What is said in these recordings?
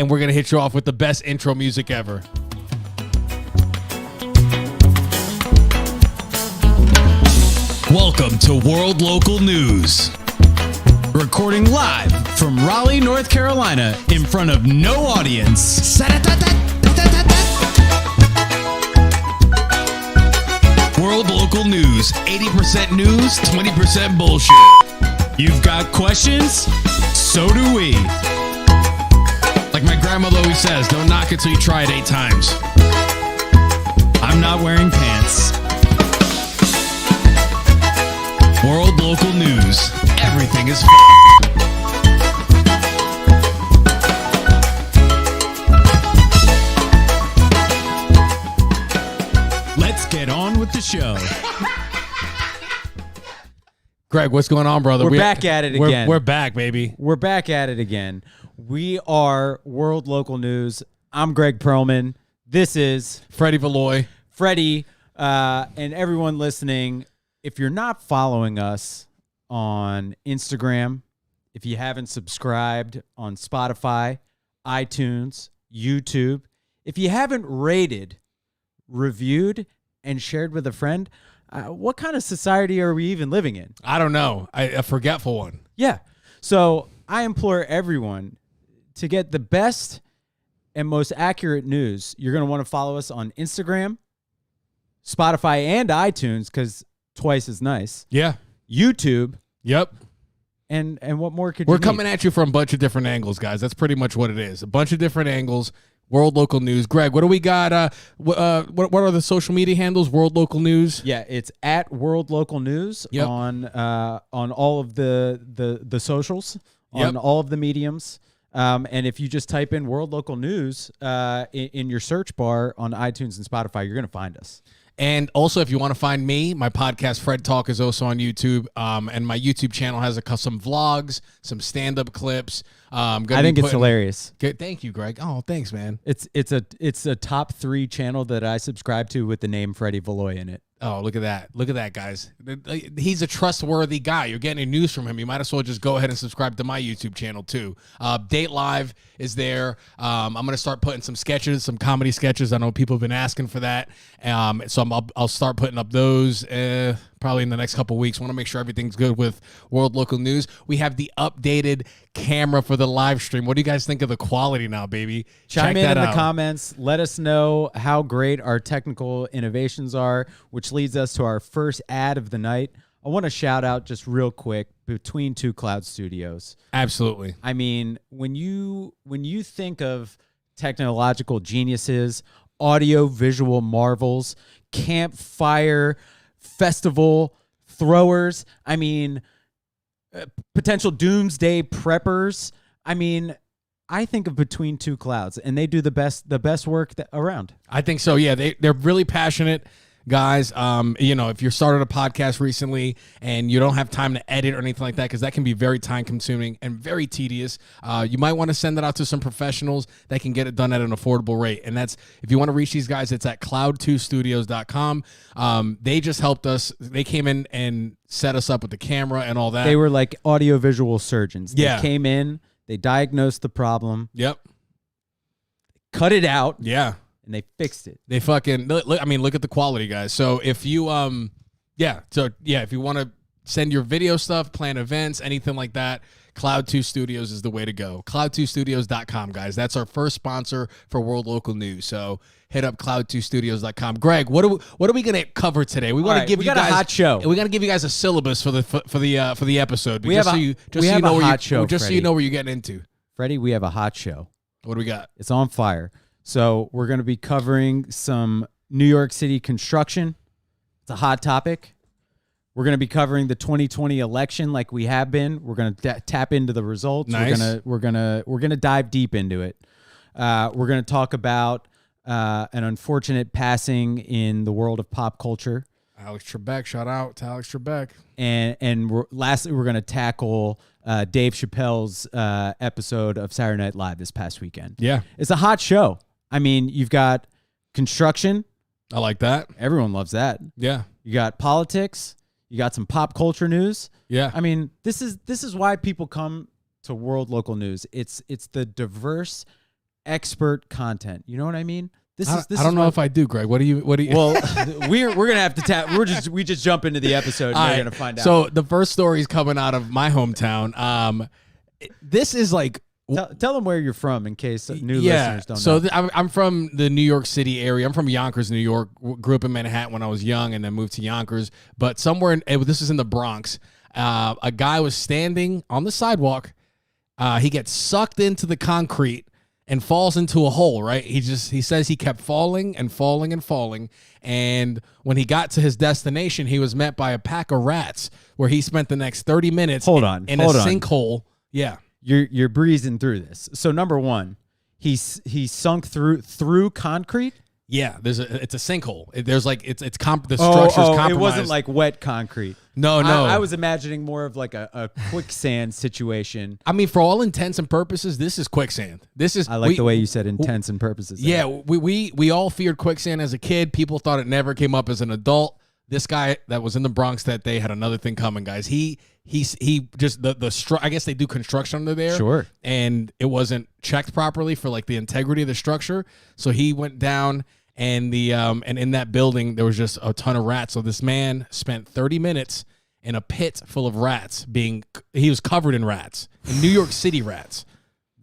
and we're going to hit you off with the best intro music ever. Welcome to World Local News. Recording live from Raleigh, North Carolina, in front of no audience. World Local News, 80% news, 20% bullshit. You've got questions? So do we. Like my grandmother always says, don't knock it till you try it 8 times. I'm not wearing pants. World Local News. Everything is Let's get on with the show. Greg, what's going on, brother? We're back at it again. We're back, baby. We're back at it again. We are World Local News. I'm Greg Perlman. This is Freddie Valoy. Freddie, and everyone listening. If you're not following us on Instagram, if you haven't subscribed on Spotify, iTunes, YouTube, if you haven't rated, reviewed, and shared with a friend, what kind of society are we even living in? I don't know. A forgetful one. Yeah. So I implore everyone to get the best and most accurate news. You're going to want to follow us on Instagram, Spotify, and iTunes, because twice as nice. Yeah. YouTube. Yep. And what more could you We're need? coming at you from a bunch of different angles, guys. That's pretty much what it is. A bunch of different angles. World Local News. Greg, what do we got? What are the social media handles? World Local News. Yeah, it's at World Local News on all of the socials, on all of the mediums. And if you just type in World Local News in your search bar on iTunes and Spotify, you're going to find us. And also, if you want to find me, my podcast, Fred Talk, is also on YouTube. And my YouTube channel has some vlogs, some stand-up clips. I think it's hilarious. Thank you, Greg. Oh, thanks, man. It's a top 3 channel that I subscribe to with the name Freddie Valoy in it. Oh, look at that. Look at that, guys. He's a trustworthy guy. You're getting news from him. You might as well just go ahead and subscribe to my YouTube channel, too. Date Live is there. I'm going to start putting some sketches, some comedy sketches. I know people have been asking for that. So I'll start putting up those probably in the next couple weeks. Want to make sure everything's good with World Local News. We have the updated camera for the live stream. What do you guys think of the quality now, baby? Chime in the comments. Let us know how great our technical innovations are, which leads us to our first ad of the night. I want to shout out just real quick Between Two Clouds Studios. Absolutely. I mean, when you think of technological geniuses, audio visual marvels, campfire festival throwers, I mean, potential doomsday preppers, I mean, I think of Between Two Clouds, and they do the best work around. I think so. Yeah, they're really passionate guys. If you're started a podcast recently and you don't have time to edit or anything like that, because that can be very time consuming and very tedious, you might want to send that out to some professionals that can get it done at an affordable rate. And that's, if you want to reach these guys, it's at cloud2studios.com. They just helped us. They came in and set us up with the camera and all that. They were like audiovisual surgeons. Yeah. They came in, they diagnosed the problem. Yep. Cut it out. Yeah. And they fixed it. They fucking look at the quality, guys. So if you if you want to send your video stuff, plan events, anything like that, Cloud 2 Studios is the way to go. Cloud2studios.com, guys. That's our first sponsor for World Local News. So hit up cloud2studios.com. Greg, what are we going to cover today? We want to give you guys a hot show. We're going to give you guys a syllabus for the episode. So you know where you're getting into. Freddie, we have a hot show. What do we got? It's on fire. So we're going to be covering some New York City construction. It's a hot topic. We're going to be covering the 2020 election like we have been. We're going to tap into the results. Nice. We're going to dive deep into it. We're going to talk about an unfortunate passing in the world of pop culture. Alex Trebek, shout out to Alex Trebek. And lastly, we're going to tackle Dave Chappelle's episode of Saturday Night Live this past weekend. Yeah. It's a hot show. I mean, you've got construction. I like that. Everyone loves that. Yeah. You got politics. You got some pop culture news. Yeah. I mean, this is why people come to World Local News. It's the diverse expert content. You know what I mean? This I is don't know if I do, Greg. What do you? Well, we're gonna have to tap. We just jump into the episode and All we're right. gonna find out. So the first story is coming out of my hometown. This is like Tell them where you're from in case new yeah. listeners don't So know. I'm from the New York City area. I'm from Yonkers, New York. Grew up in Manhattan when I was young, and then moved to Yonkers. But somewhere this is in the Bronx. A guy was standing on the sidewalk. He gets sucked into the concrete and falls into a hole, right? He says he kept falling and falling and falling. And when he got to his destination, he was met by a pack of rats where he spent the next 30 minutes in a sinkhole. Yeah. You're breezing through this. So number one, he sunk through concrete. Yeah, it's a sinkhole. The structure's compromised. It wasn't like wet concrete. No. I was imagining more of like a quicksand situation. I mean, for all intents and purposes, this is quicksand. I like the way you said intents and purposes. Yeah, we all feared quicksand as a kid. People thought it never came up as an adult. This guy that was in the Bronx that day had another thing coming, guys. He just I guess they do construction under there. Sure. And it wasn't checked properly for like the integrity of the structure. So he went down and and in that building there was just a ton of rats. So this man spent 30 minutes in a pit full of rats he was covered in rats. In New York City rats.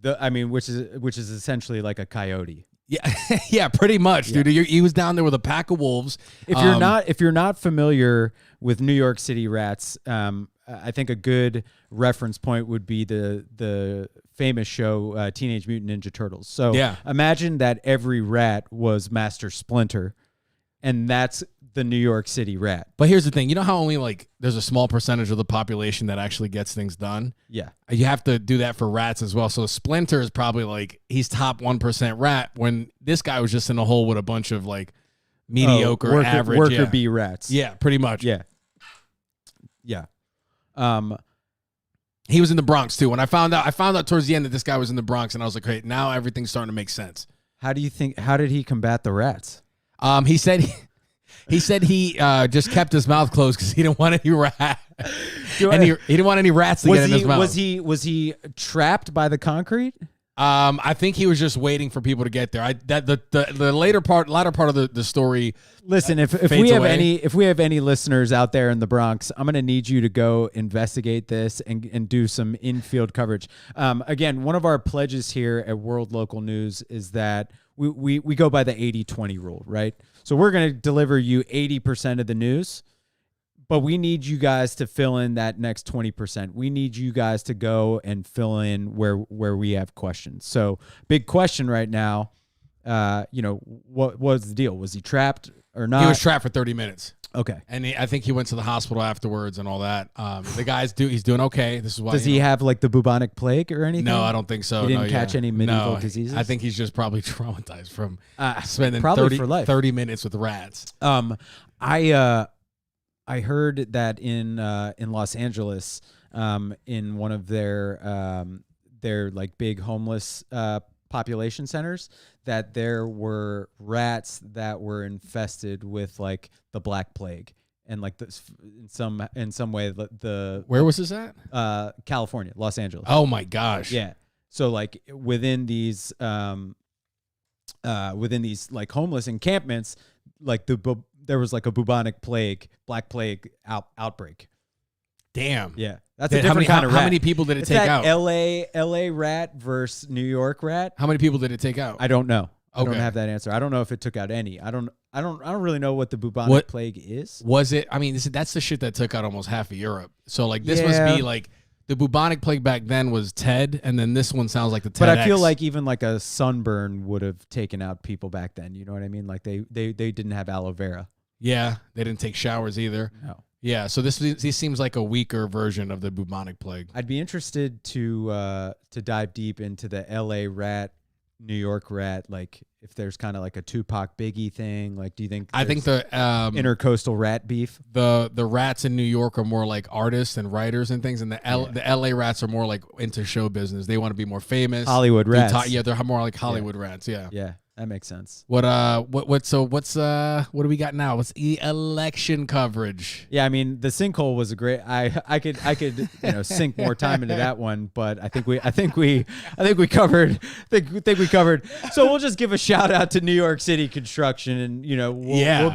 Which is essentially like a coyote. Yeah, yeah, pretty much, dude. He was down there with a pack of wolves. If you're not familiar with New York City rats, I think a good reference point would be the famous show Teenage Mutant Ninja Turtles. So imagine that every rat was Master Splinter, and that's the New York City rat. But here's the thing. You know how only like there's a small percentage of the population that actually gets things done? Yeah. You have to do that for rats as well. So Splinter is probably like he's top 1% rat when this guy was just in a hole with a bunch of like mediocre, average worker bee rats. Yeah, pretty much. Yeah. He was in the Bronx too. When I found out towards the end that this guy was in the Bronx, and I was like, hey, now everything's starting to make sense. How did he combat the rats? He said he just kept his mouth closed because he didn't want any rat. He didn't want any rats to get in his mouth. Was he trapped by the concrete? I think he was just waiting for people to get there. The latter part of the story. Listen, if we have any listeners out there in the Bronx, I'm gonna need you to go investigate this and do some in-field coverage. Again, one of our pledges here at World Local News is that we go by the 80-20 rule, right? So we're gonna deliver you 80% of the news, but we need you guys to fill in that next 20%. We need you guys to go and fill in where we have questions. So big question right now, what was the deal? Was he trapped or not? He was trapped for 30 minutes. Okay. And I think he went to the hospital afterwards and all that. The guy's he's doing okay. This is why. Does he have like the bubonic plague or anything? No, I don't think so. He didn't catch any medieval diseases? I think he's just probably traumatized from spending probably for life. 30 minutes with rats. I heard that in Los Angeles, in one of their like big homeless population centers, that there were rats that were infested with like the Black Plague, and like this in some way the Where was this at? California, Los Angeles. Oh my gosh. Yeah. So like within these like homeless encampments, like there was like a bubonic plague, Black Plague outbreak. Damn. Yeah. That's a different kind of rat. How many people did it take out? LA rat versus New York rat. How many people did it take out? I don't know. I Okay. don't have that answer. I don't know if it took out any. I don't really know what the bubonic plague is. Was it? I mean, that's the shit that took out almost half of Europe. So like this Yeah. must be like the bubonic plague back then was TED, and then this one sounds like the TEDx. But I feel like even like a sunburn would have taken out people back then. You know what I mean? Like they didn't have aloe vera. Yeah, they didn't take showers either. No. Yeah, so this seems like a weaker version of the bubonic plague. I'd be interested to dive deep into the LA rat, New York rat, like if there's kind of like a Tupac Biggie thing. Like, do you think I think the intercoastal rat beef? The rats in New York are more like artists and writers and things, and the LA rats are more like into show business. They want to be more famous. Hollywood rats. Yeah, they're more like Hollywood rats. Yeah. Yeah. That makes sense. What do we got now? What's election coverage? Yeah, I mean the sinkhole was a great. I could sink more time into that one, but I think we covered. We covered. So we'll just give a shout out to New York City construction, and we'll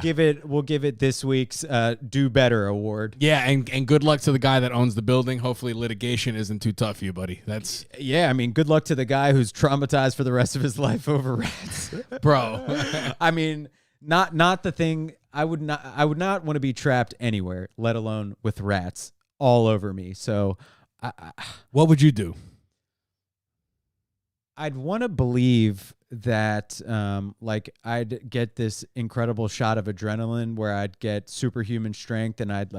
give it this week's Do Better award. Yeah, and good luck to the guy that owns the building. Hopefully litigation isn't too tough for you, buddy. That's I mean, good luck to the guy who's traumatized for the rest of his life over rats. bro. I mean, not the thing. I would not want to be trapped anywhere, let alone with rats all over me. So, what would you do? I'd want to believe that, I'd get this incredible shot of adrenaline where I'd get superhuman strength and I'd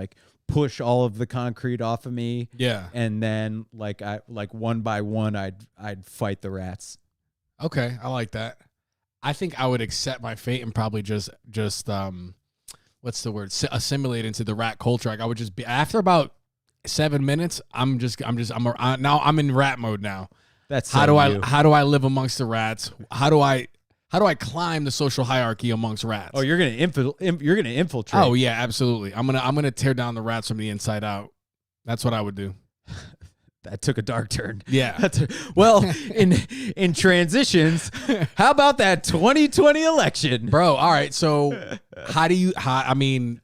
push all of the concrete off of me. Yeah, and then one by one, I'd fight the rats. Okay, I like that. I think I would accept my fate and probably just what's the word? Assimilate into the rat culture. I would just be after about 7 minutes. I'm in rat mode now. That's how do I live amongst the rats? How do I climb the social hierarchy amongst rats? Oh, you're gonna infiltrate. Oh yeah, absolutely. I'm gonna tear down the rats from the inside out. That's what I would do. That took a dark turn. Yeah. Well, in transitions, how about that 2020 election, bro? All right. So all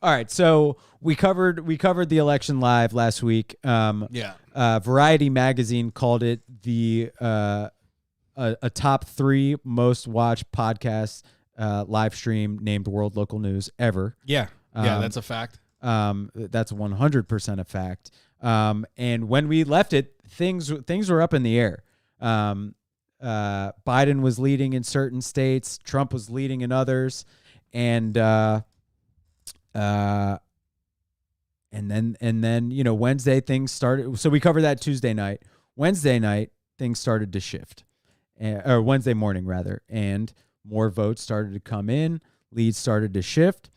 right. So we covered the election live last week. Variety magazine called it the a top 3 most watched podcast live stream named World Local News ever. Yeah. That's a fact. That's 100% a fact. And when we left it, things were up in the air. Biden was leading in certain states, Trump was leading in others, and then Wednesday things started. So we covered that Tuesday night. Wednesday night things started to shift, or Wednesday morning rather, and more votes started to come in. Leads started to shift.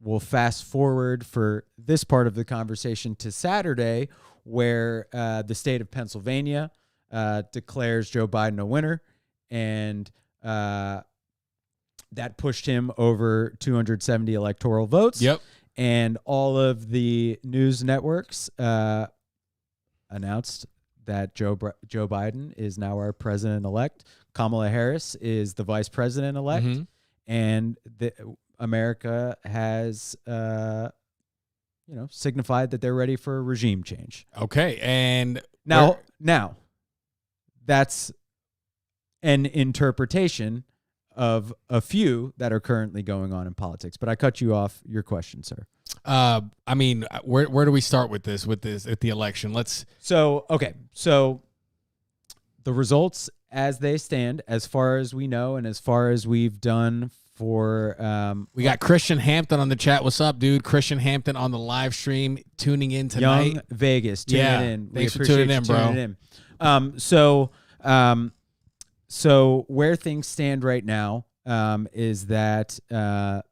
We'll fast forward for this part of the conversation to Saturday, where the state of Pennsylvania declares Joe Biden a winner, and that pushed him over 270 electoral votes. Yep. And all of the news networks announced that Joe Biden is now our president-elect. Kamala Harris is the vice president-elect. Mm-hmm. And America has, signified that they're ready for a regime change. Okay, and now that's an interpretation of a few that are currently going on in politics. But I cut you off. Your question, sir. Where do we start with this at the election? So the results as they stand, as far as we know, and as far as we've done. We got Christian Hampton on the chat. What's up, dude? Christian Hampton on the live stream, tuning in tonight. Young Vegas, tuning in. Thanks for tuning in, bro. So where things stand right now is that the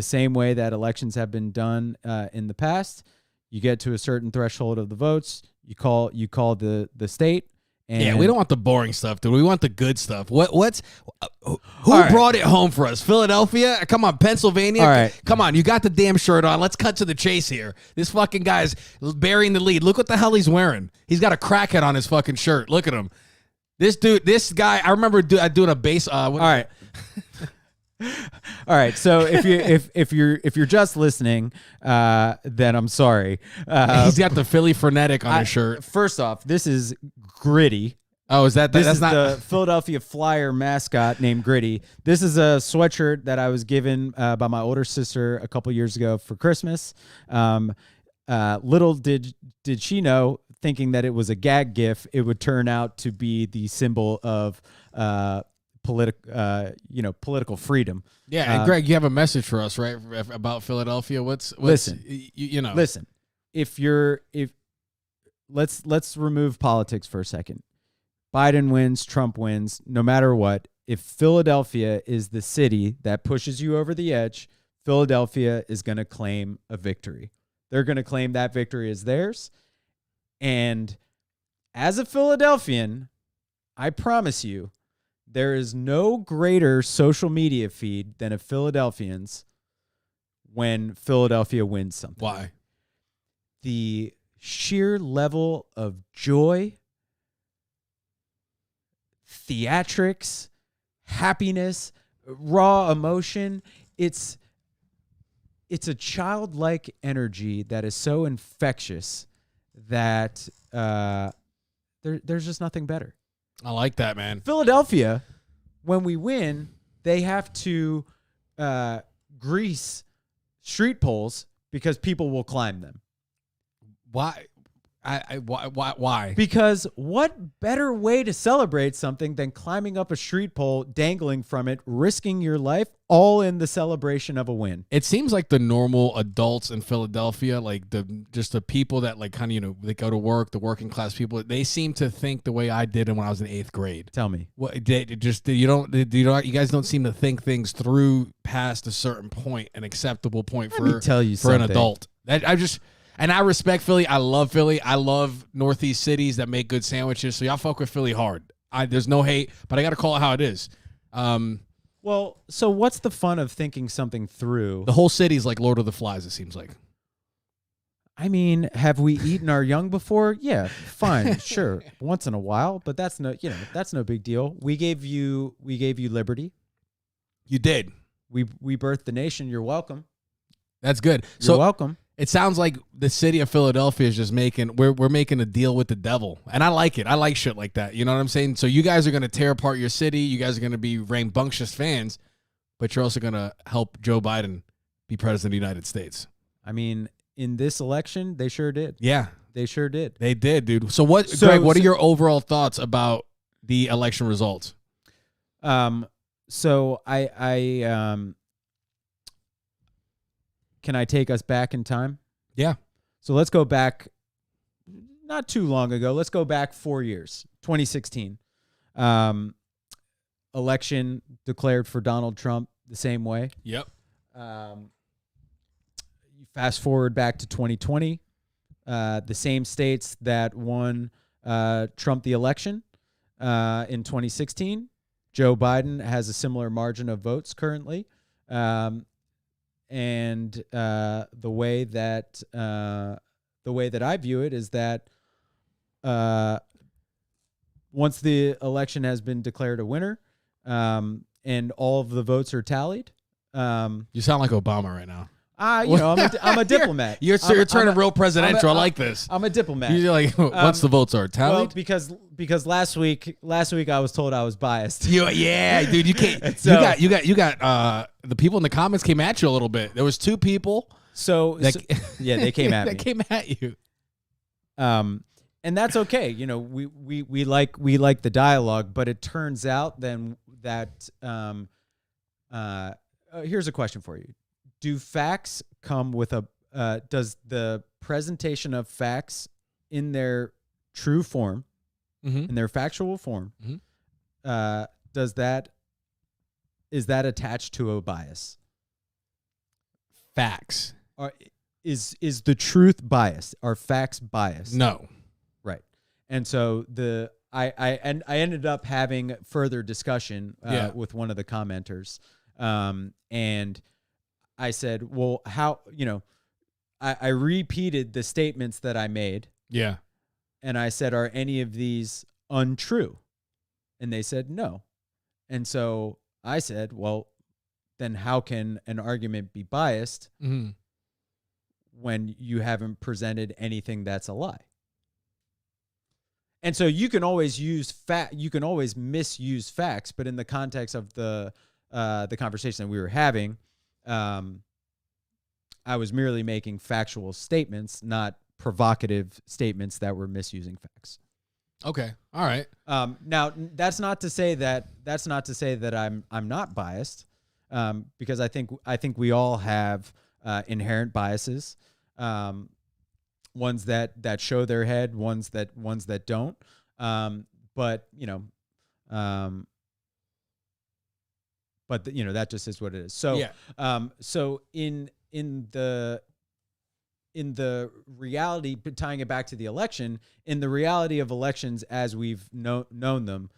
same way that elections have been done in the past, you get to a certain threshold of the votes, you call the state. And we don't want the boring stuff, dude. We want the good stuff. Who brought it home for us? Philadelphia? Come on, Pennsylvania? All right. Come on, you got the damn shirt on. Let's cut to the chase here. This fucking guy's burying the lead. Look what the hell he's wearing. He's got a crackhead on his fucking shirt. Look at him. This guy, I remember doing a base. All right. All right. So if you're just listening, then I'm sorry. He's got the Philly frenetic on his shirt. First off, this is Gritty. Oh, is that this that's is not the Philadelphia Flyer mascot named Gritty. This is a sweatshirt that I was given by my older sister a couple years ago for Christmas. Little did she know, thinking that it was a gag gif, it would turn out to be the symbol of political freedom. Yeah, and Greg, you have a message for us, right, about Philadelphia? Listen. Let's remove politics for a second. Biden wins, Trump wins, no matter what. If Philadelphia is the city that pushes you over the edge, Philadelphia is going to claim a victory. They're going to claim that victory as theirs. And as a Philadelphian, I promise you There is no greater social media feed than a Philadelphians when Philadelphia wins something. Why? The sheer level of joy, theatrics, happiness, raw emotion. It's a childlike energy that is so infectious that there's just nothing better. I like that, man. Philadelphia, when we win, they have to grease street poles because people will climb them. Why? Why? Because what better way to celebrate something than climbing up a street pole, dangling from it, risking your life, all in the celebration of a win? It seems like the normal adults in Philadelphia, like the people that like kind of they go to work, the working class people, they seem to think the way I did when I was in 8th grade. Tell me. What you guys don't seem to think things through past a certain point, an acceptable point Let me tell you for an something. adult. And I respect Philly. I love Philly. I love Northeast cities that make good sandwiches. So y'all fuck with Philly hard. There's no hate, but I got to call it how it is. Well, so what's the fun of thinking something through? The whole city's like Lord of the Flies, it seems like. I mean, have we eaten our young before? Yeah, fine, sure, once in a while, but that's no big deal. We gave you liberty. You did. We birthed the nation. You're welcome. That's good. You're welcome. It sounds like the city of Philadelphia is just we're making a deal with the devil. And I like it. I like shit like that. You know what I'm saying? So you guys are going to tear apart your city. You guys are going to be rambunctious fans, but you're also going to help Joe Biden be president of the United States. I mean, in this election, they sure did. Yeah. They sure did. They did, dude. Greg, what are your overall thoughts about the election results? So can I take us back in time? Yeah. So let's go back not too long ago. Let's go back 4 years, 2016. Election declared for Donald Trump the same way. Yep. You fast forward back to 2020, the same states that won Trump the election in 2016. Joe Biden has a similar margin of votes currently. And the way that I view it is that once the election has been declared a winner, and all of the votes are tallied, You sound like Obama right now. I'm a diplomat. You're turning real presidential. I like this. I'm a diplomat. You're like, once the votes are tallied. Well, because last week I was told I was biased. Yeah, dude, you can't. So- you got. The people in the comments came at you a little bit. There was 2 people. Yeah, they came at me. That came at you. And that's okay. We like the dialogue, but it turns out then that here's a question for you. Do facts come with does the presentation of facts in their true form, in their factual form, is that attached to a bias? Facts. Or is the truth biased? Are facts biased? No. Right. And so I ended up having further discussion with one of the commenters, and I said, well, how, I repeated the statements that I made. Yeah. And I said, are any of these untrue? And they said, no. And so I said, well, then how can an argument be biased when you haven't presented anything that's a lie? And so you can always misuse facts, but in the context of the conversation that we were having, I was merely making factual statements, not provocative statements that were misusing facts. Okay. All right. Now that's not to say that I'm not biased, because I think we all have inherent biases, ones that show their head, ones that don't. But that just is what it is. So Yeah. So in the reality, but tying it back to the election, in the reality of elections as we've known them,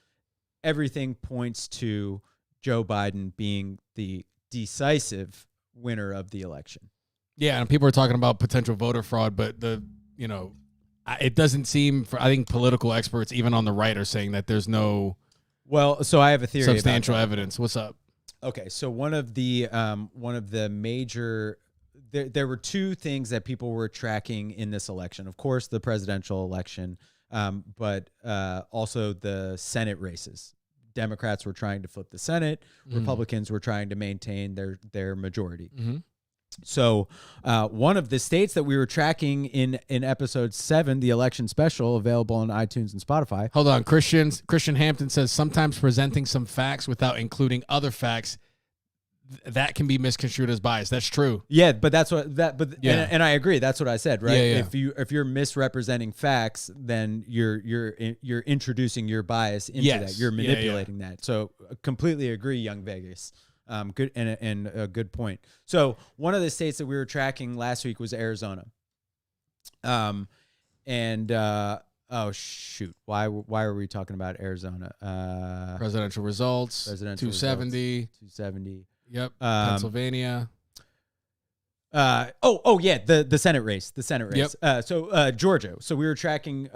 everything points to Joe Biden being the decisive winner of the election. Yeah, and people are talking about potential voter fraud, but it doesn't seem I think political experts, even on the right, are saying that there's no Well, so I have a theory substantial about that. evidence. What's up? Okay, so one of the major there were two things that people were tracking in this election. Of course, the presidential election, but also the Senate races. Democrats were trying to flip the Senate. Republicans were trying to maintain their majority. Mm-hmm. So one of the states that we were tracking in episode 7, the election special, available on iTunes and Spotify. Hold on. Christian Hampton says sometimes presenting some facts without including other facts, that can be misconstrued as bias. That's true. Yeah, but that's what that. But Yeah. and I agree. That's what I said, right? Yeah, yeah. If you're misrepresenting facts, then you're introducing your bias into Yes. that. You're Yeah, yeah. manipulating that. So completely agree, Young Vegas. Good and a good point. So one of the states that we were tracking last week was Arizona. Oh shoot, why were we talking about Arizona? Presidential results. Presidential 270. 270. Yep. Pennsylvania. Yeah, the Senate race, So Georgia. So we were tracking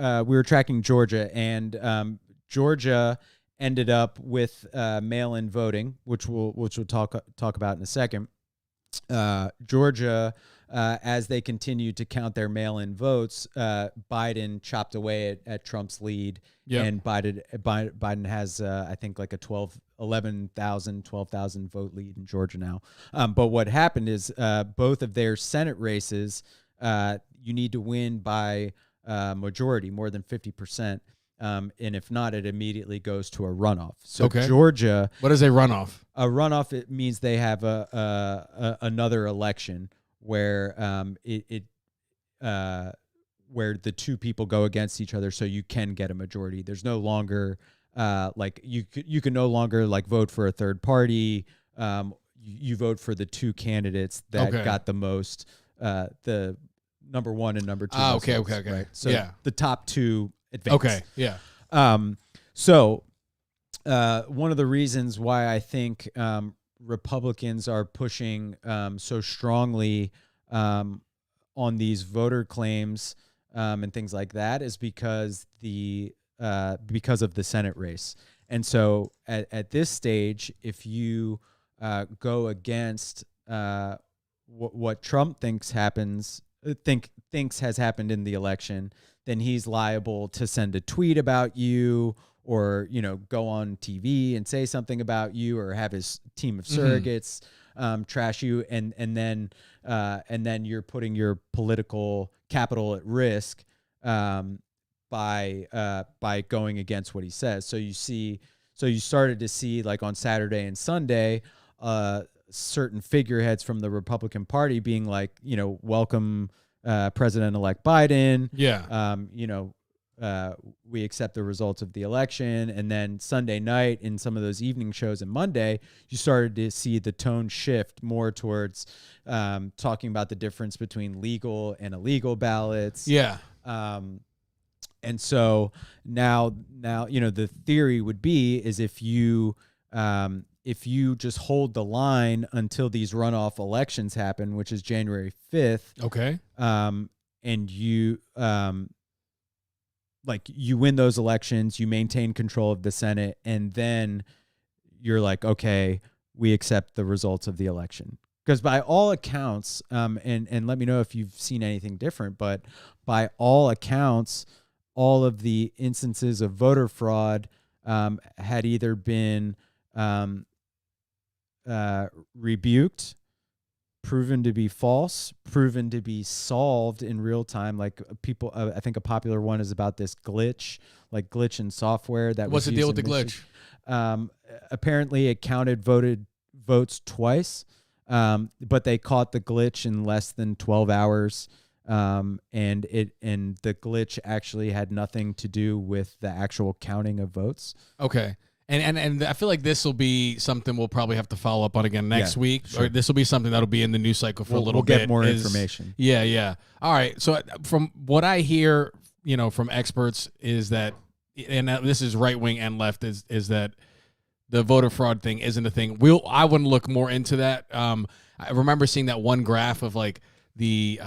Georgia, and Georgia ended up with mail-in voting, which we'll talk about in a second. Georgia, as they continued to count their mail-in votes, Biden chopped away at Trump's lead, and Biden has I think like a 12,000 vote lead in Georgia now. But what happened is both of their Senate races, you need to win by majority, more than 50%. And if not, it immediately goes to a runoff. So Georgia, what is a runoff? A runoff, it means they have another election where where the two people go against each other, so you can get a majority. There's no longer like you can no longer like vote for a third party. You vote for the two candidates that got the most, the number one and number two. Okay. Right? So yeah, the top two advance. Okay, yeah. So one of the reasons why I think Republicans are pushing so strongly on these voter claims and things like that is because of the Senate race. And so at this stage, if you go against what Trump thinks has happened in the election, then he's liable to send a tweet about you, or go on TV and say something about you, or have his team of surrogates trash you, and then you're putting your political capital at risk by going against what he says. So you started to see, like on Saturday and Sunday, certain figureheads from the Republican Party being like, welcome President-elect Biden. Yeah. We accept the results of the election. And then Sunday night, in some of those evening shows, and Monday, you started to see the tone shift more towards talking about the difference between legal and illegal ballots. Yeah. And so now, the theory would be is if you just hold the line until these runoff elections happen, which is January 5th. Okay. And you you win those elections, you maintain control of the Senate, and then you're like, okay, we accept the results of the election. Because by all accounts, and let me know if you've seen anything different, but by all accounts, all of the instances of voter fraud had either been rebuked, proven to be false, proven to be solved in real time. Like people, I think a popular one is about this glitch in software that. What's was the deal used with the in glitch? Apparently, it counted votes twice, but they caught the glitch in less than 12 hours. And the glitch actually had nothing to do with the actual counting of votes. Okay. And I feel like this will be something we'll probably have to follow up on again next week. Sure. Or this will be something that'll be in the news cycle for a little bit. We'll get more information. Yeah. All right. So from what I hear, from experts is that and this is right wing and left, is that the voter fraud thing isn't a thing. I wouldn't look more into that. I remember seeing that one graph of like the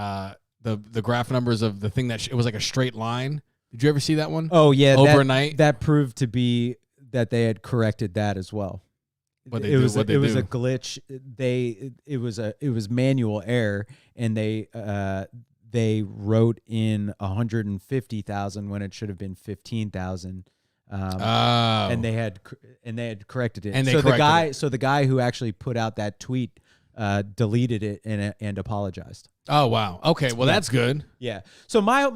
graph numbers of the thing that it was like a straight line. Did you ever see that one? Oh yeah, overnight. That proved to be that they had corrected that as well. It was a glitch. It was manual error, and they wrote in 150,000 when it should have been 15,000. And they had corrected it. And the guy who actually put out that tweet deleted it and apologized. Oh wow. Okay. Well, that's good. Yeah. So my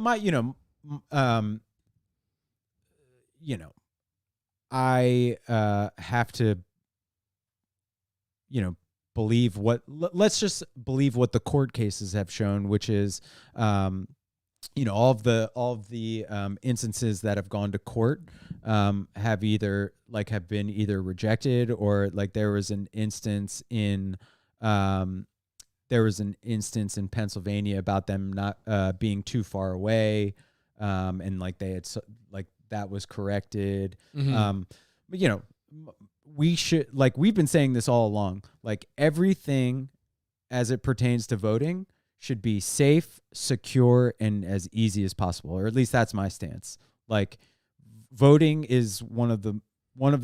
I have to believe let's just believe what the court cases have shown, which is all of the instances that have gone to court have been either rejected, or like there was an instance in Pennsylvania about them not being too far away, and like they had that was corrected. Mm-hmm. But we should, like we've been saying this all along, like everything as it pertains to voting should be safe, secure, and as easy as possible, or at least that's my stance. Like voting is one of the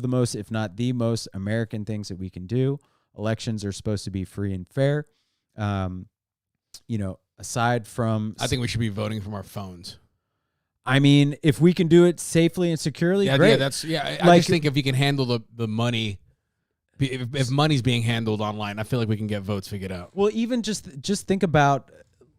most, if not the most, American things that we can do. Elections are supposed to be free and fair. Aside from, I think we should be voting from our phones. I mean, if we can do it safely and securely, great. I just think if you can handle the money, if money's being handled online, I feel like we can get votes figured out. Well, even just think about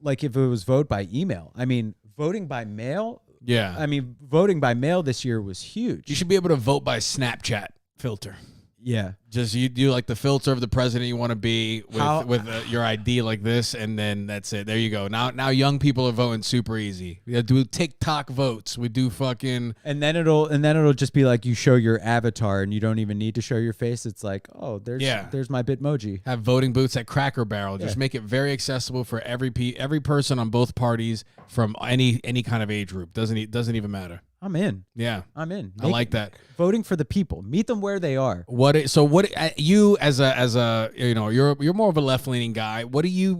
like if it was vote by email. I mean, voting by mail. Yeah. I mean, voting by mail this year was huge. You should be able to vote by Snapchat filter. Yeah. Just you do like the filter of the president you want to be with your ID like this, and then that's it. There you go. Now young people are voting super easy. We do TikTok votes. We do fucking and then it'll just be like you show your avatar and you don't even need to show your face. It's like, oh, there's my Bitmoji. Have voting booths at Cracker Barrel. Just make it very accessible for every person on both parties from any kind of age group. Doesn't even matter. I'm in. Yeah, I'm in. I like that. Voting for the people. Meet them where they are. You as a you're more of a left leaning guy. What are you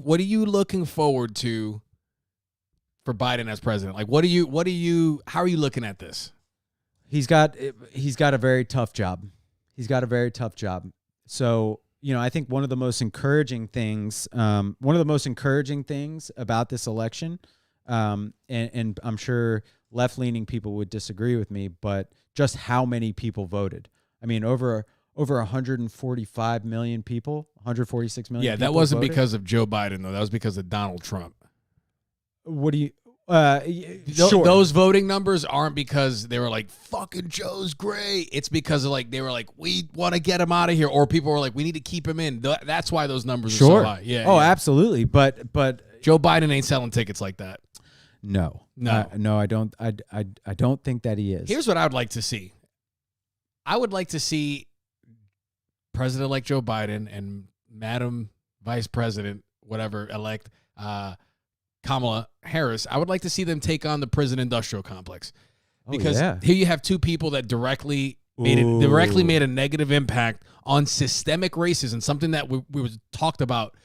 looking forward to for Biden as president? Like how are you looking at this? He's got a very tough job. So, I think one of the most encouraging things about this election, and I'm sure left-leaning people would disagree with me, but just how many people voted. I mean, over 145 million people, 146 million. Yeah, that wasn't voted. Because of Joe Biden though. That was because of Donald Trump. What do you? Sure. Those voting numbers aren't because they were like fucking Joe's great. It's because of like they were like we want to get him out of here, or people were like we need to keep him in. That's why those numbers are so high. Yeah. Oh, yeah. Absolutely. But Joe Biden ain't selling tickets like that. No, I don't. I don't think that he is. Here's what I would like to see. I would like to see President-elect Joe Biden and Madam Vice President, whatever, elect Kamala Harris. I would like to see them take on the prison industrial complex, because here you have two people that directly made a negative impact on systemic racism, something that we was talked about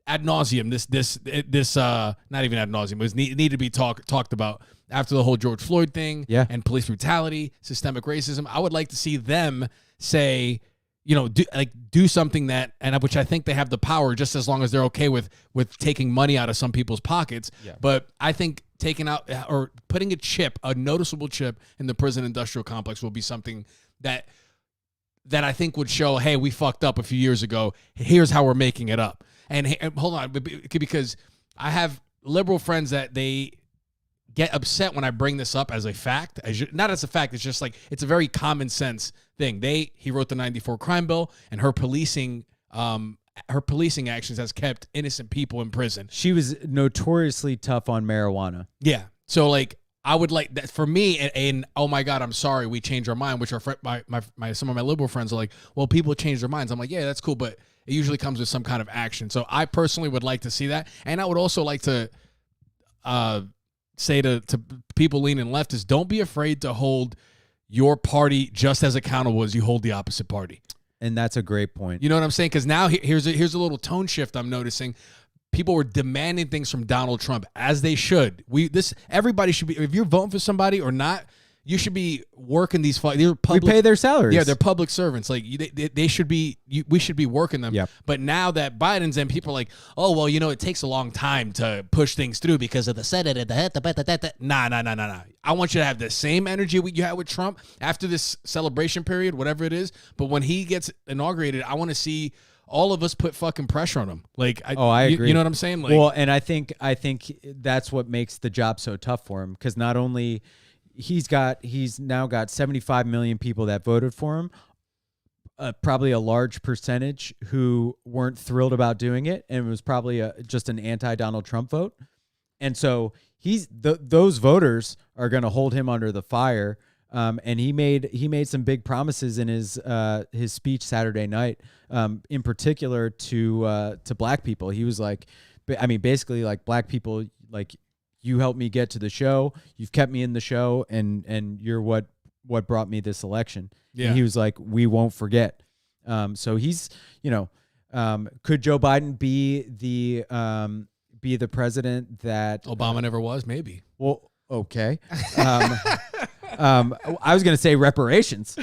ad nauseum. This not even ad nauseum. It was needed to be talked about after the whole George Floyd thing and police brutality, systemic racism. I would like to see them say, do something that, and which I think they have the power, just as long as they're okay with taking money out of some people's pockets. Yeah. But I think taking out or putting a noticeable chip in the prison industrial complex will be something that I think would show, hey, we fucked up a few years ago. Here's how we're making it up. And hold on, because I have liberal friends that they get upset when I bring this up as a fact, not as a fact. It's just like it's a very common sense thing. He wrote the '94 crime bill, and her policing actions has kept innocent people in prison. She was notoriously tough on marijuana. Yeah, so like I would like that for me. And oh my God, I'm sorry, we changed our mind. Which are some of my liberal friends are like, well, people change their minds. I'm like, yeah, that's cool, but it usually comes with some kind of action. So I personally would like to see that. And I would also like to say to people leaning left is don't be afraid to hold your party just as accountable as you hold the opposite party. And that's a great point. You know what I'm saying? Because now here's a little tone shift I'm noticing. People were demanding things from Donald Trump, as they should. Everybody should be. If you're voting for somebody or not, you should be working these. They're public, we pay their salaries. Yeah, they're public servants. Like they should be. We should be working them. Yep. But now that Biden's in, people are like, oh well, it takes a long time to push things through because of the Senate and the Nah. I want you to have the same energy you had with Trump after this celebration period, whatever it is. But when he gets inaugurated, I want to see all of us put fucking pressure on him. Like, I agree. You know what I'm saying? Like, well, and I think that's what makes the job so tough for him, because not only he's now got 75 million people that voted for him, probably a large percentage who weren't thrilled about doing it, and it was probably just an anti-Donald Trump vote. And so those voters are going to hold him under the fire. And he made some big promises in his speech Saturday night, in particular to black people. He was like, basically like, black people, like, you helped me get to the show. You've kept me in the show, and you're what brought me this election. Yeah. And he was like, we won't forget. So he's, could Joe Biden be the president that Obama never was? Maybe. Well, okay. I was going to say reparations.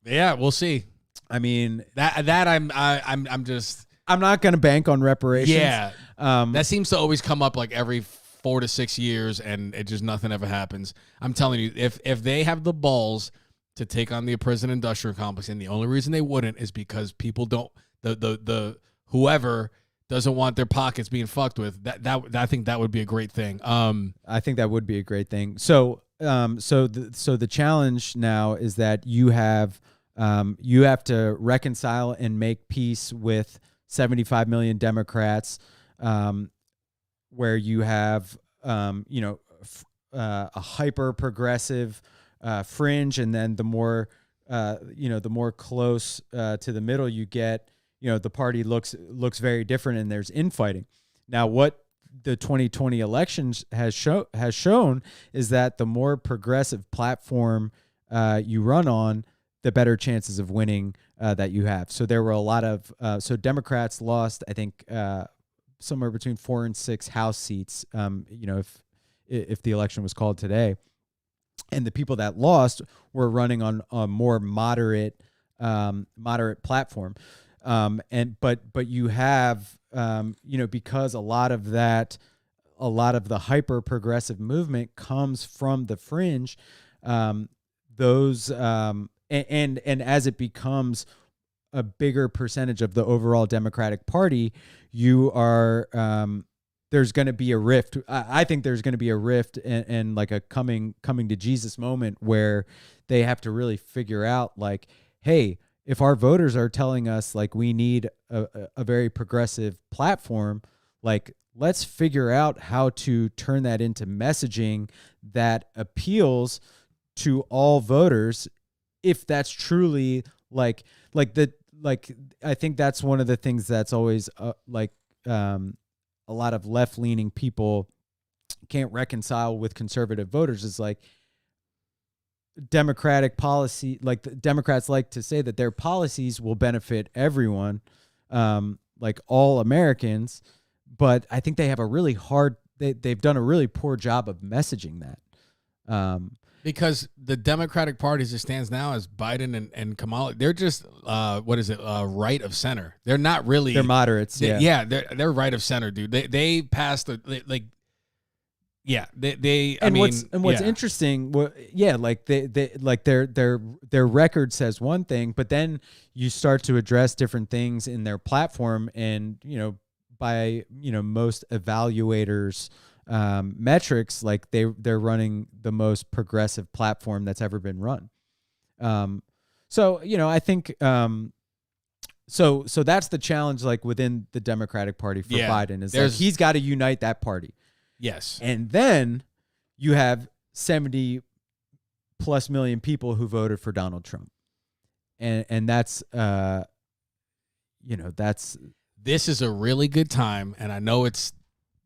Yeah, we'll see. I mean, I'm just. I'm not going to bank on reparations. Yeah. That seems to always come up like every 4 to 6 years, and it just nothing ever happens. I'm telling you, if they have the balls to take on the prison industrial complex, and the only reason they wouldn't is because people don't the whoever doesn't want their pockets being fucked with. I think that would be a great thing. I think that would be a great thing. So the challenge now is that you have to reconcile and make peace with 75 million Democrats, where you have a hyper progressive fringe, and then the more close to the middle you get, the party looks very different, and there's infighting. Now, what the 2020 elections has shown is that the more progressive platform you run on, the better chances of winning that you have. So there were a lot of so Democrats lost, I think, somewhere between 4 and 6 House seats. If the election was called today, and the people that lost were running on a more moderate platform. But you have because a lot of the hyper progressive movement comes from the fringe, and as it becomes a bigger percentage of the overall Democratic Party, you are there's going to be a rift. I think there's going to be a rift and like a coming to Jesus moment where they have to really figure out, like, hey, if our voters are telling us like we need a very progressive platform, like, let's figure out how to turn that into messaging that appeals to all voters. If that's truly I think that's one of the things that's always a lot of left-leaning people can't reconcile with conservative voters, is like Democratic policy. Like, the Democrats like to say that their policies will benefit everyone, like all Americans, but I think they have they've done a really poor job of messaging that. Because the Democratic Party as it stands now, as Biden and Kamala, they're just right of center. They're not really. They're moderates. They're right of center, dude. They passed what's interesting, their record says one thing, but then you start to address different things in their platform, and by most evaluators' metrics, like they're running the most progressive platform that's ever been run. So I think so that's the challenge, like, within the Democratic Party for Biden, is like he's got to unite that party. Yes. And then you have 70 plus million people who voted for Donald Trump. And that's this is a really good time, and I know it's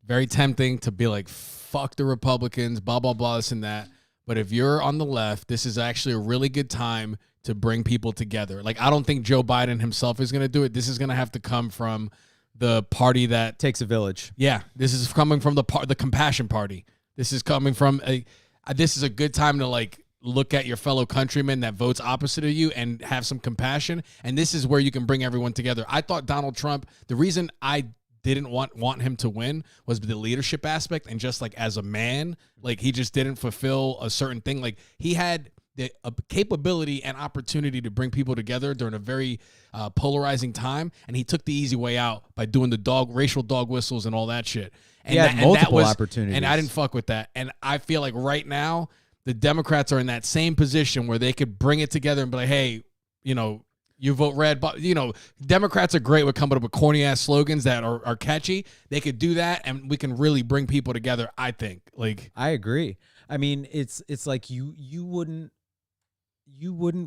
very tempting to be like, fuck the Republicans, blah, blah, blah, this and that. but if you're on the left, this is actually a really good time to bring people together. Like, I don't think Joe Biden himself is going to do it. This is going to have to come from the party that Takes a village. yeah, this is coming from the Compassion Party. This is coming from this is a good time to like look at your fellow countrymen that votes opposite of you and have some compassion. And this is where you can bring everyone together. I thought Donald Trump, the reason I didn't want him to win was the leadership aspect, and just like as a man, like he just didn't fulfill a certain thing. Like he had the capability and opportunity to bring people together during a very polarizing time, and he took the easy way out by doing the racial dog whistles and all that shit. And He had multiple was, opportunities. and I didn't fuck with that. And I feel like right now the Democrats are in that same position where they could bring it together and be like, hey, you know, you vote red, but you know, Democrats are great with coming up with corny ass slogans that are catchy. They could do that, and we can really bring people together. I think. Like, I agree. I mean, it's like you wouldn't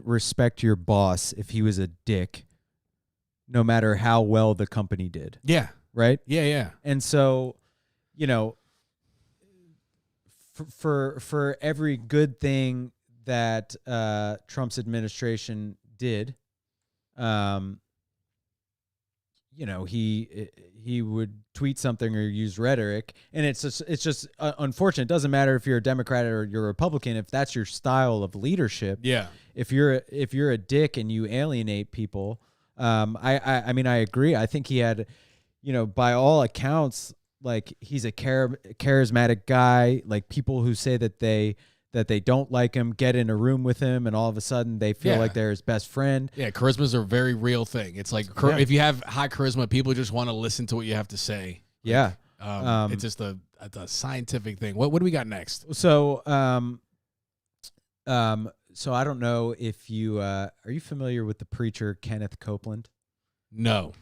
respect your boss if he was a dick, no matter how well the company did, yeah, right? yeah. And so, you know, for every good thing that Trump's administration did, you know, he would tweet something or use rhetoric, and it's just unfortunate. It doesn't matter if you're a Democrat or you're a Republican. If that's your style of leadership, Yeah. If you're a dick and you alienate people, I mean, I agree. I think he had, you know, by all accounts, like he's a charismatic guy. Like people who say that they don't like him get in a room with him, and all of a sudden they feel like they're his best friend. Yeah, charisma's a very real thing. It's like if you have high charisma, people just want to listen to what you have to say. Yeah. It's just a scientific thing. What do we got next? So so I don't know if you are you familiar with the preacher Kenneth Copeland? No.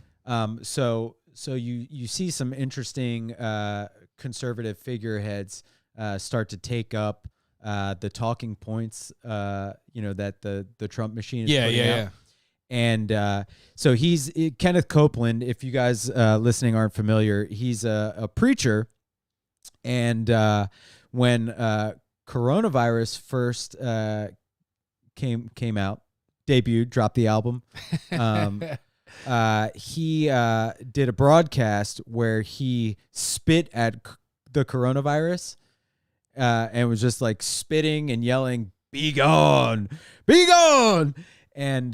So you see some interesting conservative figureheads start to take up the talking points, you know, that the Trump machine is putting out. Yeah. And so Kenneth Copeland, if you guys listening aren't familiar, he's a preacher. And when coronavirus first came out, debuted, dropped the album, he did a broadcast where he spit at the coronavirus. And was just like spitting and yelling, "Be gone, be gone!" And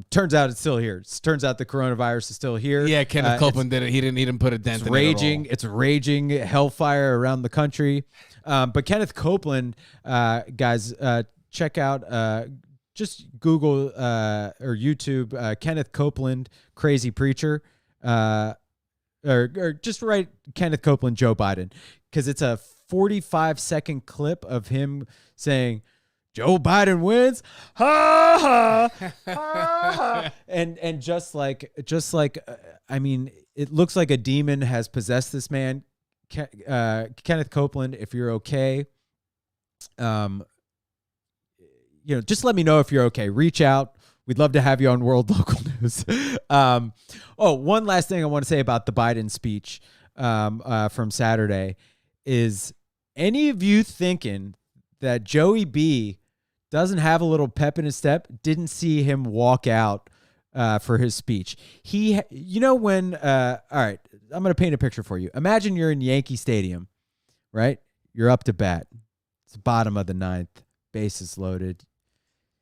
turns out it's still here. Turns out the coronavirus is still here. Yeah, Kenneth Copeland did it. He didn't even put a dent in it. It's raging hellfire around the country. But Kenneth Copeland, guys, check out. Just Google or YouTube Kenneth Copeland, crazy preacher, or just write Kenneth Copeland, Joe Biden, because it's a 45-second clip of him saying, "Joe Biden wins," ha ha, ha, ha. and just like I mean, it looks like a demon has possessed this man. Kenneth Copeland, if you're okay, you know, just let me know if you're okay. Reach out. We'd love to have you on World Local News. One last thing I want to say about the Biden speech from Saturday is, any of you thinking that Joey B doesn't have a little pep in his step, didn't see him walk out for his speech. You know, when, all right, I'm going to paint a picture for you. Imagine you're in Yankee Stadium, right? You're up to bat. It's the bottom of the ninth, bases loaded,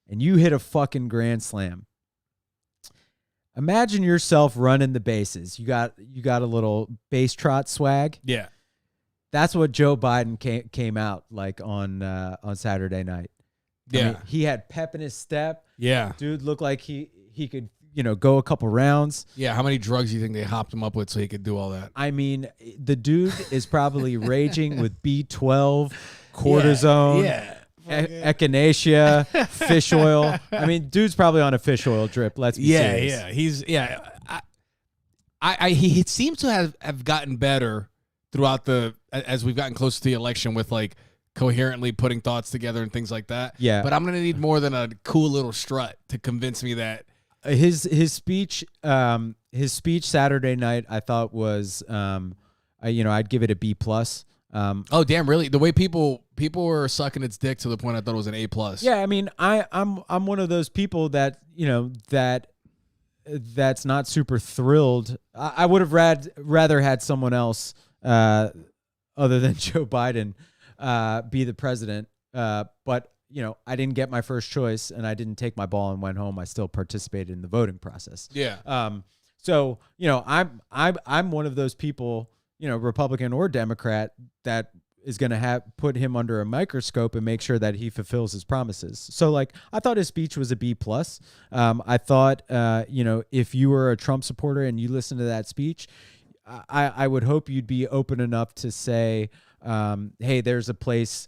and you hit a fucking grand slam. Imagine yourself running the bases. You got a little base trot swag. Yeah. That's what Joe Biden came out like on Saturday night. Yeah. I mean, he had pep in his step. Yeah. Dude looked like he could, you know, go a couple rounds. Yeah. How many drugs do you think they hopped him up with so he could do all that? I mean, the dude is probably raging with B12, cortisone. Yeah. Echinacea, fish oil. I mean, dude's probably on a fish oil drip. Let's be serious. He seems to have gotten better throughout as we've gotten closer to the election with like coherently putting thoughts together and things like that. Yeah. But I'm gonna need more than a cool little strut to convince me that his speech Saturday night I thought was I'd give it a B+. Oh damn! Really? The way people were sucking its dick to the point I thought it was an A plus. Yeah, I mean, I'm one of those people that that's not super thrilled. I would have rather had someone else other than Joe Biden be the president. But I didn't get my first choice, and I didn't take my ball and went home. I still participated in the voting process. Yeah. So I'm one of those people, Republican or Democrat, that is going to put him under a microscope and make sure that he fulfills his promises. So like, I thought his speech was a B plus. I thought, if you were a Trump supporter and you listened to that speech, I would hope you'd be open enough to say, hey, there's a place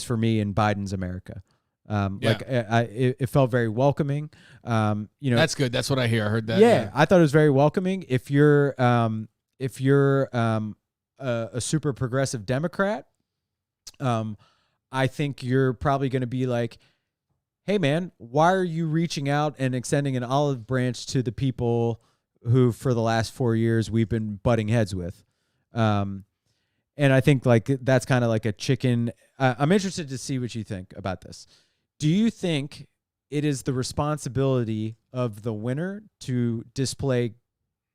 for me in Biden's America. Like it felt very welcoming. That's good. That's what I hear. I heard that. Yeah, I thought it was very welcoming. If you're a super progressive Democrat, I think you're probably going to be like, hey man, why are you reaching out and extending an olive branch to the people who for the last 4 years we've been butting heads with? And I think like that's kind of like a chicken. I'm interested to see what you think about this. Do you think it is the responsibility of the winner to display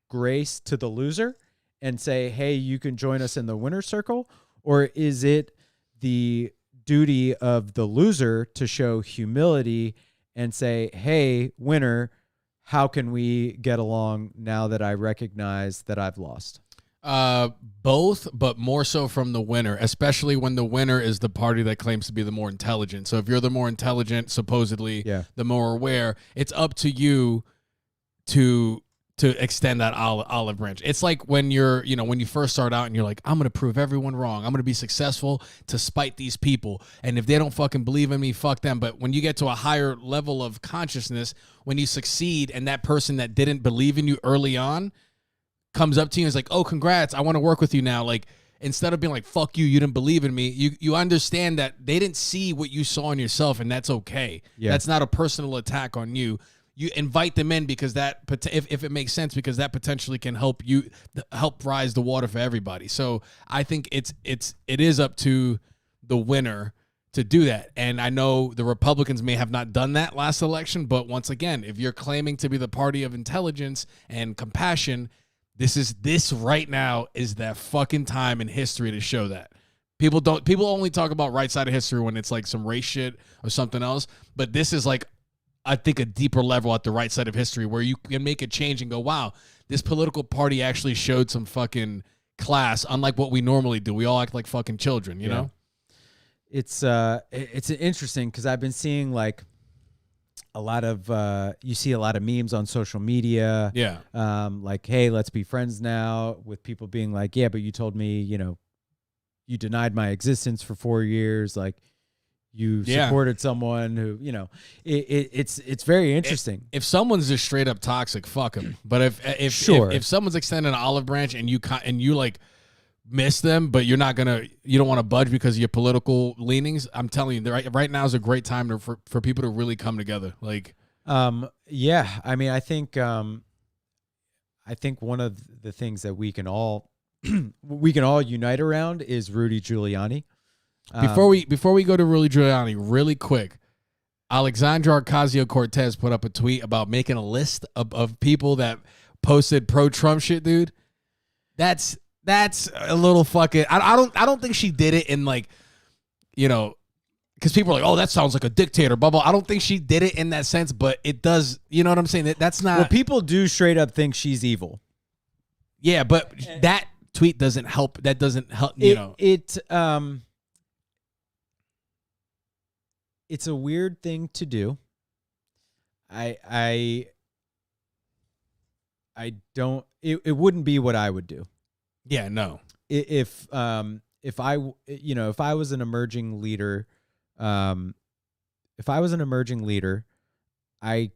grace to the loser and say, hey, you can join us in the winner circle? Or is it the duty of the loser to show humility and say, hey, winner, how can we get along now that I recognize that I've lost? Both, but more so from the winner, especially when the winner is the party that claims to be the more intelligent. So if you're the more intelligent, supposedly the more aware, it's up to you to extend that olive branch. It's like when when you first start out and you're like, I'm going to prove everyone wrong. I'm going to be successful to spite these people. And if they don't fucking believe in me, fuck them. But when you get to a higher level of consciousness, when you succeed and that person that didn't believe in you early on comes up to you and is like, oh, congrats, I want to work with you now. Like, instead of being like, fuck you, you didn't believe in me, you understand that they didn't see what you saw in yourself, and that's okay. Yeah. That's not a personal attack on you. You invite them in because that, if it makes sense, because that potentially can help rise the water for everybody. So I think it is up to the winner to do that. And I know the Republicans may have not done that last election, but once again, if you're claiming to be the party of intelligence and compassion, this right now is that fucking time in history to show that. People only talk about right side of history when it's like some race shit or something else, but this is like, I think, a deeper level at the right side of history where you can make a change and go, wow, this political party actually showed some fucking class, unlike what we normally do. We all act like fucking children, you know? It's interesting because I've been seeing like a lot of you see a lot of memes on social media. Yeah. Like, hey, let's be friends now, with people being like, yeah, but you told me, you denied my existence for 4 years. Like, you supported someone who, it's very interesting. If someone's just straight up toxic, fuck them. But if someone's extending an olive branch and you like miss them, but you don't want to budge because of your political leanings, I'm telling you, right now is a great time for people to really come together. Like, yeah, I mean, I think one of the things that we can all unite around is Rudy Giuliani. Before we go to Rudy Giuliani, really quick, Alexandra Ocasio-Cortez put up a tweet about making a list of people that posted pro-Trump shit, dude. That's a little fucking. I don't think she did it in like, because people are like, oh, that sounds like a dictator, blah blah. I don't think she did it in that sense, but it does. You know what I'm saying? That's not. Well, people do straight up think she's evil. Yeah, but that tweet doesn't help. That doesn't help. It's a weird thing to do. I don't. It wouldn't be what I would do. Yeah, no. If I was an emerging leader, I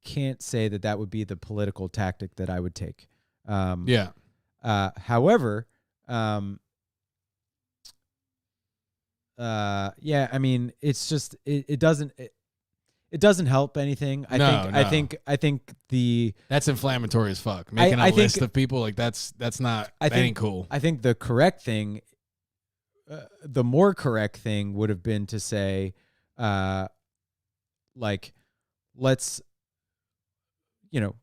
can't say that would be the political tactic that I would take. Yeah. However, yeah, I mean, it's just it doesn't help anything. I think that's inflammatory as fuck. Making a list of people like that ain't cool. I think the correct thing the more correct thing would have been to say, like, let's, you know,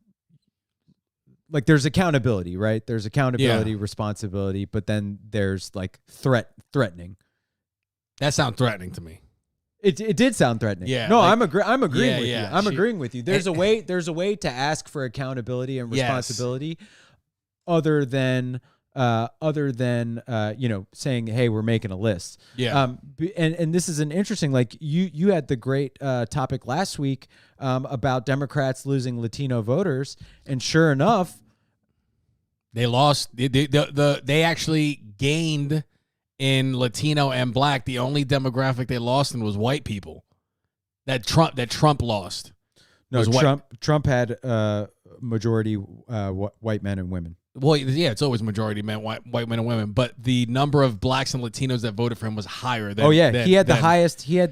like there's accountability, right? There's accountability, responsibility, but then there's like threatening. That sounds threatening to me. It did sound threatening. Yeah. No, like- I'm agreeing with you. I'm She- agreeing with you. There's a way to ask for accountability and Yes. responsibility other than you know, saying, hey, we're making a list. Yeah. And this is an interesting, like you had the great topic last week about Democrats losing Latino voters, and sure enough, They lost. They actually gained in Latino and Black. The only demographic they lost in was white people. That Trump lost. no, Was white. Trump had majority white men and women. Well, yeah, it's always majority men, white men and women. But the number of Blacks and Latinos that voted for him was higher. Than, He had the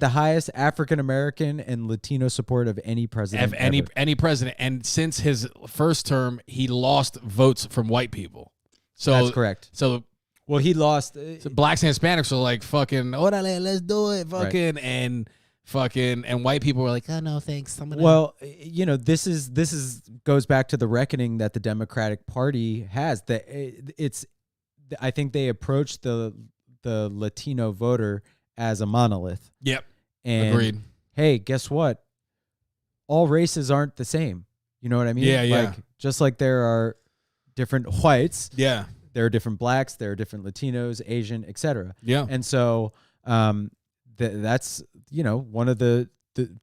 highest African American and Latino support of any president. any president. And since his first term, he lost votes from white people. So That's correct. So Well, he lost. So Blacks and Hispanics were like, fucking, orale, let's do it, fucking, and white people were like, oh no, thanks. Well, you know, this goes back to the reckoning that the Democratic Party has. I think they approach the Latino voter as a monolith. Yep. And Agreed. hey, guess what? All races aren't the same. You know what I mean? Yeah, yeah. Like, just like there are different whites, Yeah. there are different Blacks, there are different Latinos, Asian, etc. Yeah. And so that's, you know, one of the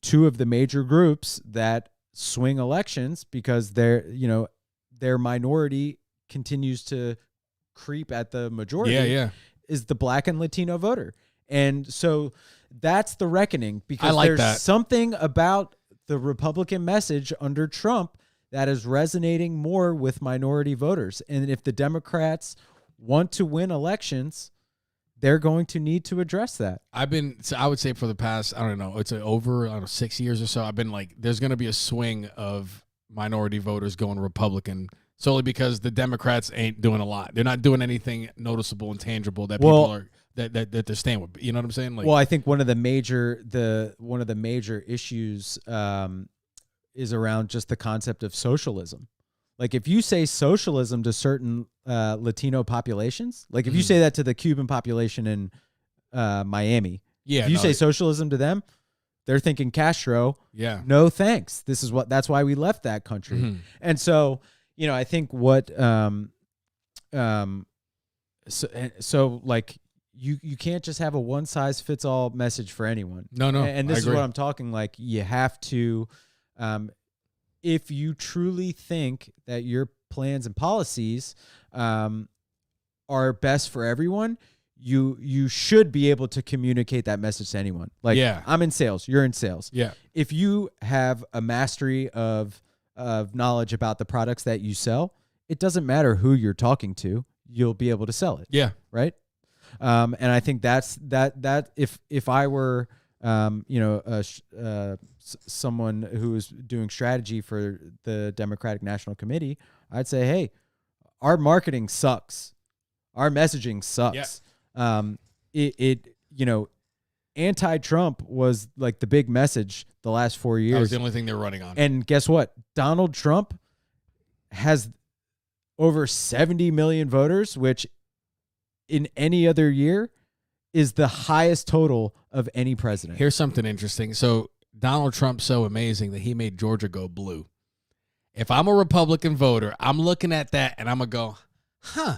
two of the major groups that swing elections because their minority continues to creep at the majority. Yeah. Is the Black and Latino voter. And so that's the reckoning, because I like there's that. something about the Republican message under Trump that is resonating more with minority voters. And if the Democrats want to win elections, they're going to need to address that. I would say for the past, I don't know, it's over, 6 years or so, I've been like, there's going to be a swing of minority voters going Republican solely because the Democrats ain't doing a lot. They're not doing anything noticeable and tangible that people are, that they're staying with. You know what I'm saying? Like, Well, I think one of the major issues is around just the concept of socialism. Like, if you say socialism to certain Latino populations, like if you say that to the Cuban population in Miami, yeah, if you say socialism to them, they're thinking Castro. yeah, No thanks. That's why we left that country. Mhm. And so, you know, I think what so like you can't just have a one size fits all message for anyone. No, And I this is agree. what I'm talking, like, you have to if you truly think that your plans and policies are best for everyone, you should be able to communicate that message to anyone. Like, Yeah. I'm in sales, you're in sales. Yeah, If you have a mastery of knowledge about the products that you sell, it doesn't matter who you're talking to, you'll be able to sell it. yeah, Right. And I think that's that if I were, someone who was doing strategy for the Democratic National Committee, I'd say, hey, our marketing sucks. Our messaging sucks. Anti-Trump was like the big message the last 4 that was years. the only thing they're running on. And guess what? Donald Trump has over 70 million voters, which in any other year is the highest total of any president. Here's something interesting. So Donald Trump's so amazing that he made Georgia go blue. If I'm a Republican voter, I'm looking at that and I'm going to go, huh?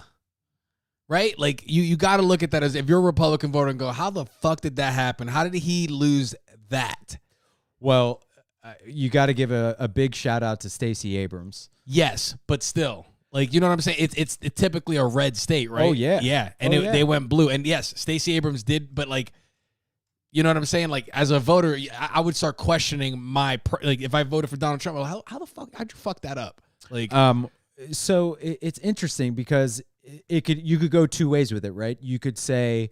Right? Like, you got to look at that as, if you're a Republican voter, and go, how the fuck did that happen? How did he lose that? Well, you got to give a big shout out to Stacey Abrams. Yes, but still. Like, you know what I'm saying? It's typically a red state, right? Oh, yeah. Yeah. And Oh, yeah. they went blue. And yes, Stacey Abrams did, but like, you know what I'm saying? Like, as a voter, I would start questioning like, if I voted for Donald Trump, well, how the fuck, how'd you fuck that up? Like, So it's interesting because you could go two ways with it, right? You could say,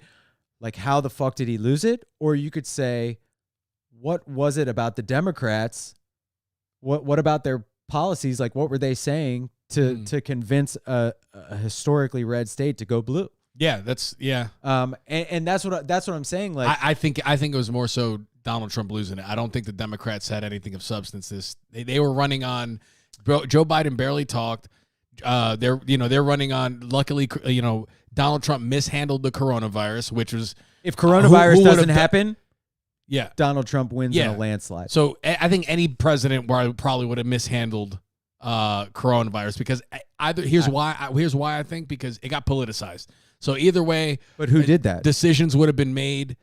like, how the fuck did he lose it? Or you could say, what was it about the Democrats? What about their policies? Like, what were they saying to convince a historically red state to go blue? Yeah, that's And that's what I'm saying. Like, I think it was more so Donald Trump losing it. I don't think the Democrats had anything of substance. They were running on. Joe Biden barely talked. They're running on. Luckily, Donald Trump mishandled the coronavirus, which was if coronavirus who doesn't happen, yeah, Donald Trump wins in a landslide. So I think any president probably would have mishandled coronavirus because here's why I think because it got politicized. So either way, but who did that? Decisions would have been made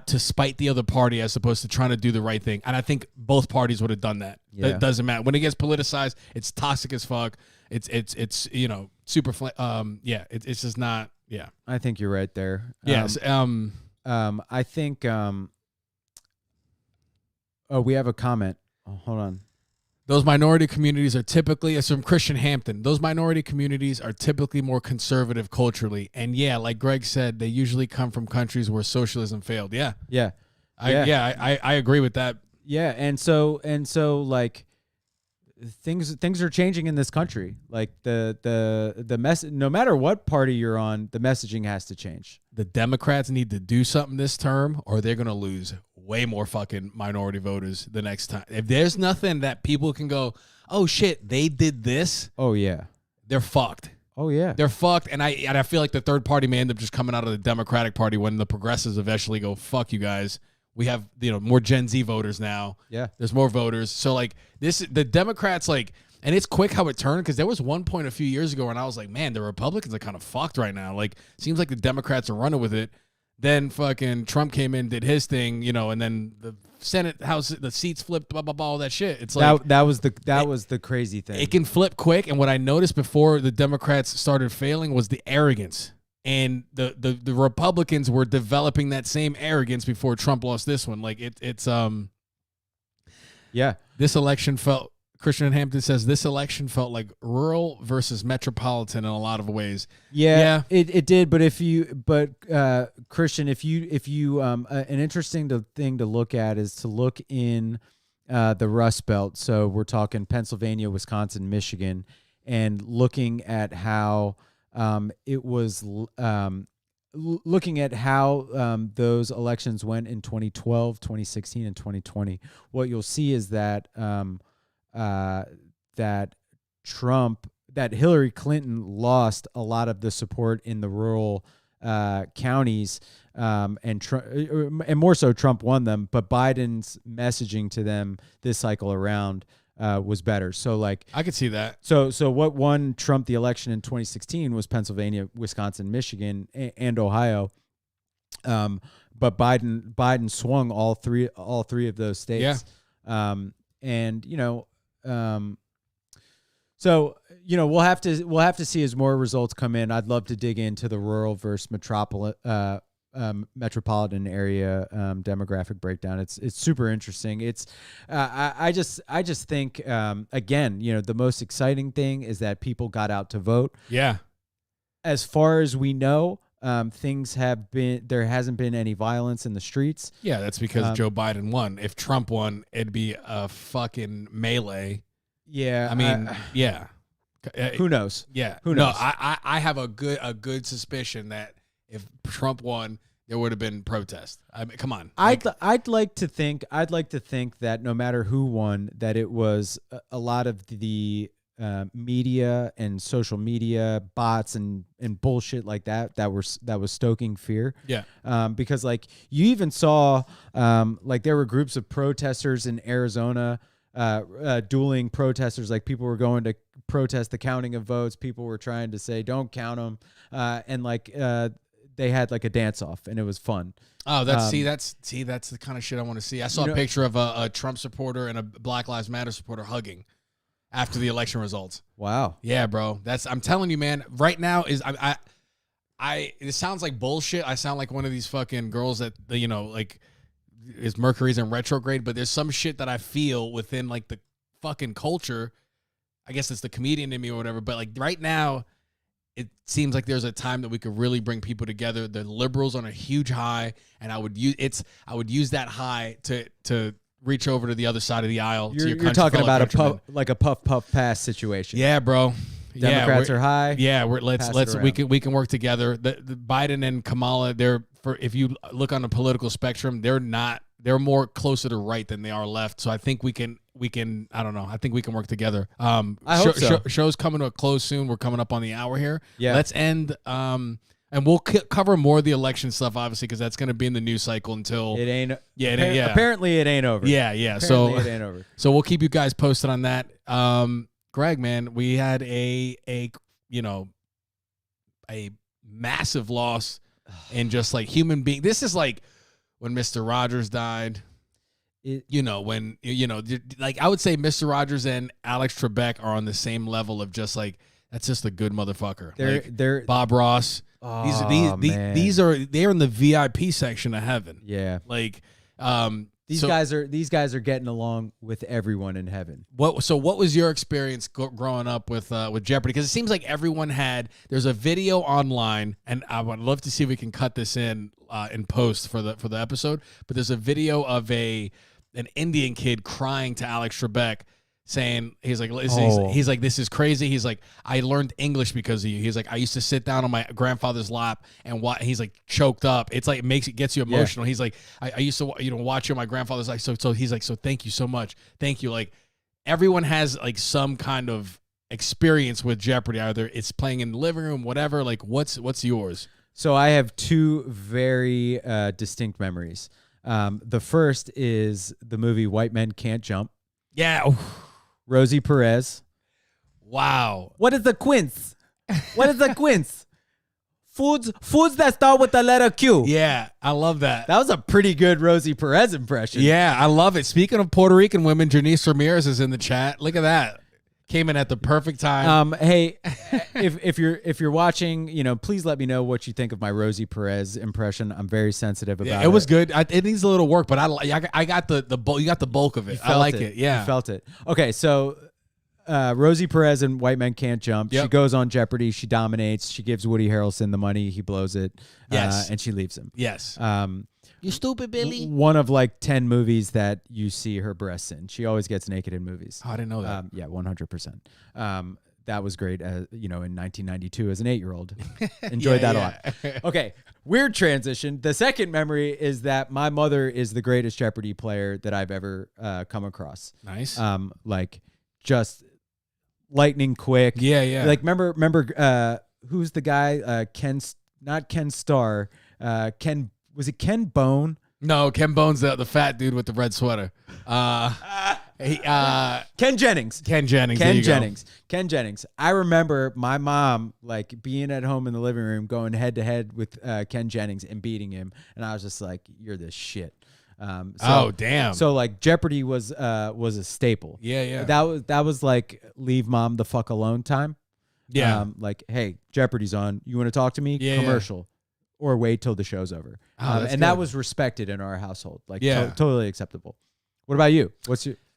to spite the other party as opposed to trying to do the right thing. And I think both parties would have done that. Yeah. It doesn't matter. When it gets politicized, it's toxic as fuck. It's super it's just not. Yeah. I think you're right there. Yes. I think we have a comment. Oh, hold on. Those minority communities are typically, it's from Christian Hampton. Those minority communities are typically more conservative culturally. And yeah, like Greg said, they usually come from countries where socialism failed. Yeah. Yeah. I agree with that. Yeah. And so like things are changing in this country. Like the message, no matter what party you're on, the messaging has to change. The Democrats need to do something this term or they're going to lose way more fucking minority voters the next time. If there's nothing that people can go, oh shit, they did this. Oh yeah. They're fucked. Oh yeah. They're fucked. And I feel like the third party may end up just coming out of the Democratic Party when the progressives eventually go, fuck you guys. We have, more Gen Z voters now. Yeah. There's more voters. So like the Democrats like, and it's quick how it turned because there was one point a few years ago when I was like, man, the Republicans are kind of fucked right now. Like, seems like the Democrats are running with it. Then fucking Trump came in, did his thing, and then the Senate House, the seats flipped, blah, blah, blah, all that shit. It's like that was the crazy thing. It can flip quick. And what I noticed before the Democrats started failing was the arrogance. And the Republicans were developing that same arrogance before Trump lost this one. Like this election felt. Christian Hampton says this election felt like rural versus metropolitan in a lot of ways. Yeah. It did. But Christian, if you an interesting thing to look at is to look in the Rust Belt. So we're talking Pennsylvania, Wisconsin, Michigan, and looking at how it was looking at how those elections went in 2012, 2016, and 2020. What you'll see is that that Hillary Clinton lost a lot of the support in the rural counties, and more so Trump won them. But Biden's messaging to them this cycle around was better. So like I could see that. So what won Trump the election in 2016 was Pennsylvania, Wisconsin, Michigan, and Ohio. But Biden swung all three of those states. Yeah. So we'll have to see as more results come in. I'd love to dig into the rural versus metropolitan area demographic breakdown. It's super interesting. It's I just think again, the most exciting thing is that people got out to vote. Yeah. As far as we know, there hasn't been any violence in the streets. Yeah, that's because Joe Biden won. If Trump won, it'd be a fucking melee. Yeah, I mean, yeah. Who knows? Yeah, who knows? No, I have a good suspicion that if Trump won, there would have been protest. I mean, come on. I'd like to think that no matter who won, that it was a lot of the media and social media bots and bullshit like that was stoking fear. Yeah. Because like you even saw like there were groups of protesters in Arizona, dueling protesters. Like people were going to protest the counting of votes. People were trying to say don't count them, and like they had like a dance off and it was fun. Oh, that's the kind of shit I want to see. I saw a picture of a Trump supporter and a Black Lives Matter supporter hugging after the election results. Wow. Yeah, bro. I'm telling you, man, right now is it sounds like bullshit. I sound like one of these fucking girls that, like is Mercury's in retrograde, but there's some shit that I feel within like the fucking culture. I guess it's the comedian in me or whatever, but like right now it seems like there's a time that we could really bring people together. The liberals on a huge high, and I would use that high to reach over to the other side of the aisle. You're talking about a puff pass situation. Yeah, bro. Democrats are high. Yeah, Pass it let's around. we can work together. The Biden and Kamala, they're for if you look on the political spectrum, they're more closer to right than they are left. So I think we can I don't know. I think we can work together. I hope so. Show's coming to a close soon. We're coming up on the hour here. Yeah. Let's end and we'll cover more of the election stuff obviously because that's going to be in the news cycle until It ain't. yeah. Apparently, it ain't over. Yeah. Apparently it ain't over. So we'll keep you guys posted on that. Greg, man, we had a massive loss in just like human being. This is like when Mr. Rogers died. Like I would say Mr. Rogers and Alex Trebek are on the same level of just like that's just a good motherfucker. They're Bob Ross. man. They're in the VIP section of heaven. Yeah. Like These guys are getting along with everyone in heaven. What was your experience growing up with Jeopardy? Because it seems like everyone there's a video online, and I would love to see if we can cut this in post for the episode. But there's a video of an Indian kid crying to Alex Trebek, saying he's like this is crazy. He's like, I learned English because of you. He's like, I used to sit down on my grandfather's lap and he's like choked up. It's like it gets you emotional. Yeah. He's like, I used to watch you on my grandfather's like so he's like, so thank you so much. Thank you. Like everyone has like some kind of experience with Jeopardy. Either it's playing in the living room, whatever. Like what's yours? So I have two very distinct memories. The first is the movie White Men Can't Jump. Yeah. Rosie Perez. Wow. What is the quince? What is the quince? Foods that start with the letter Q. Yeah, I love that. That was a pretty good Rosie Perez impression. Yeah, I love it. Speaking of Puerto Rican women, Janice Ramirez is in the chat. Look at that. Came in at the perfect time. Hey, if you're watching, please let me know what you think of my Rosie Perez impression. I'm very sensitive about it. It was good. It needs a little work, but I got the bulk. You got the bulk of it. I like it. Yeah, you felt it. Okay, so Rosie Perez and White Men Can't Jump. Yep. She goes on Jeopardy. She dominates. She gives Woody Harrelson the money. He blows it. Yes, and she leaves him. Yes. You stupid Billy. One of like 10 movies that you see her breasts in. She always gets naked in movies. Oh, I didn't know that. Yeah, 100%. That was great. In 1992 as an 8-year-old, enjoyed that a lot. Okay, weird transition. The second memory is that my mother is the greatest Jeopardy player that I've ever come across. Nice. Like just lightning quick. Yeah. Like remember who's the guy? Not Ken Starr. Ken. Was it Ken Bone? No, Ken Bone's the fat dude with the red sweater. Ken Jennings. Ken Jennings. I remember my mom like being at home in the living room, going head to head with Ken Jennings and beating him, and I was just like, "You're this shit." Oh damn! So like Jeopardy was a staple. Yeah. That was like leave mom the fuck alone time. Yeah. Like, hey, Jeopardy's on. You want to talk to me? Yeah. Commercial. Or wait till the show's over. And that was respected in our household. Like, totally acceptable. What about you?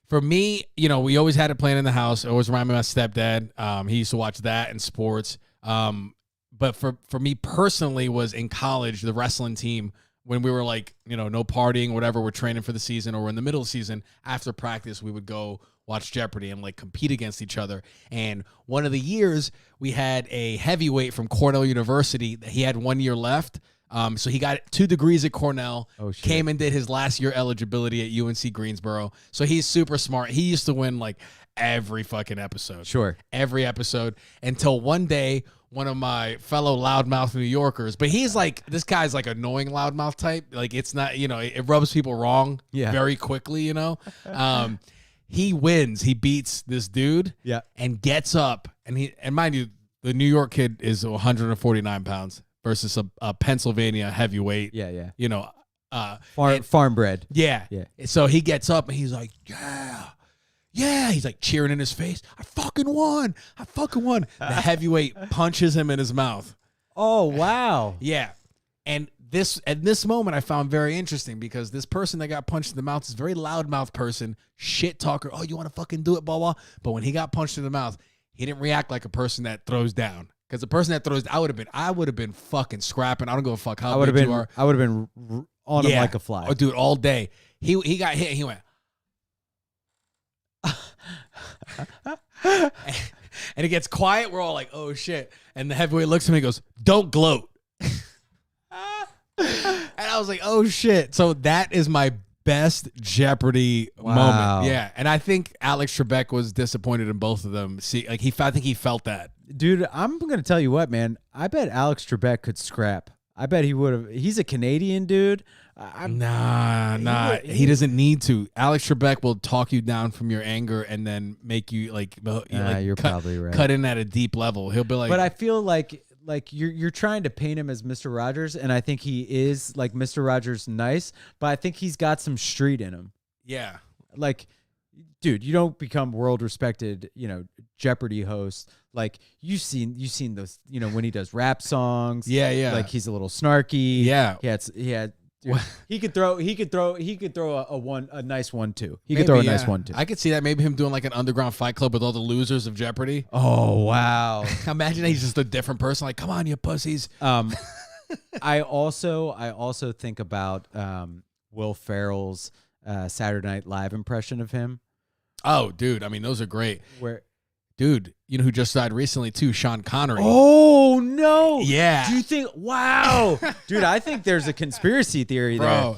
For me, we always had it playing in the house. It always reminded me of my stepdad. He used to watch that and sports. But for me personally was in college, the wrestling team, when we were like, no partying, whatever, we're training for the season or we're in the middle of the season, after practice, we would go watch Jeopardy and like compete against each other. And one of the years we had a heavyweight from Cornell University. He had 1 year left. So he got 2 degrees at Cornell, came and did his last year eligibility at UNC Greensboro. So he's super smart. He used to win like every fucking episode. Sure. Every episode until one day, one of my fellow loudmouth New Yorkers, but he's like, this guy's like annoying loudmouth type. Like it's not, it rubs people wrong very quickly, He wins. He beats this dude and gets up. And mind you, the New York kid is 149 pounds versus a Pennsylvania heavyweight. Yeah. Farm bred. Yeah. So he gets up and he's like, yeah. He's like cheering in his face. I fucking won. The heavyweight punches him in his mouth. Oh, wow. Yeah. And this moment I found very interesting because this person that got punched in the mouth is a very loudmouth person, shit talker. Oh, you want to fucking do it, blah, blah. But when he got punched in the mouth, he didn't react like a person that throws down. Because the person that throws, I would have been fucking scrapping. I don't give a fuck how big you are. I would have been on him like a fly. Oh, dude, all day. He got hit. He went. And it gets quiet. We're all like, oh shit. And the heavyweight looks at me and goes, don't gloat. And I was like, oh shit. So that is my best Jeopardy moment. Yeah. And I think Alex Trebek was disappointed in both of them. See, like I think he felt that. Dude, I'm going to tell you what, man. I bet Alex Trebek could scrap. I bet he would have. He's a Canadian dude. Nah. He doesn't need to. Alex Trebek will talk you down from your anger and then make you you're probably right. Cut in at a deep level. He'll be like, but I feel like you're trying to paint him as Mr. Rogers, and I think he is like Mr. Rogers nice, but I think he's got some street in him. Yeah. Like, dude, you don't become world respected, Jeopardy host. Like you've seen those, when he does rap songs. Yeah. Like he's a little snarky. Yeah. He had. Dude, he could throw a nice 1-2. He could throw a nice 1-2. I could see that, maybe him doing like an underground fight club with all the losers of Jeopardy. Oh wow! Imagine he's just a different person. Like, come on, you pussies. I also think about Will Ferrell's Saturday Night Live impression of him. Oh, dude! I mean, those are great. Dude, you know who just died recently too? Sean Connery. Oh no! Yeah. Do you think? Wow, dude! I think there's a conspiracy theory there.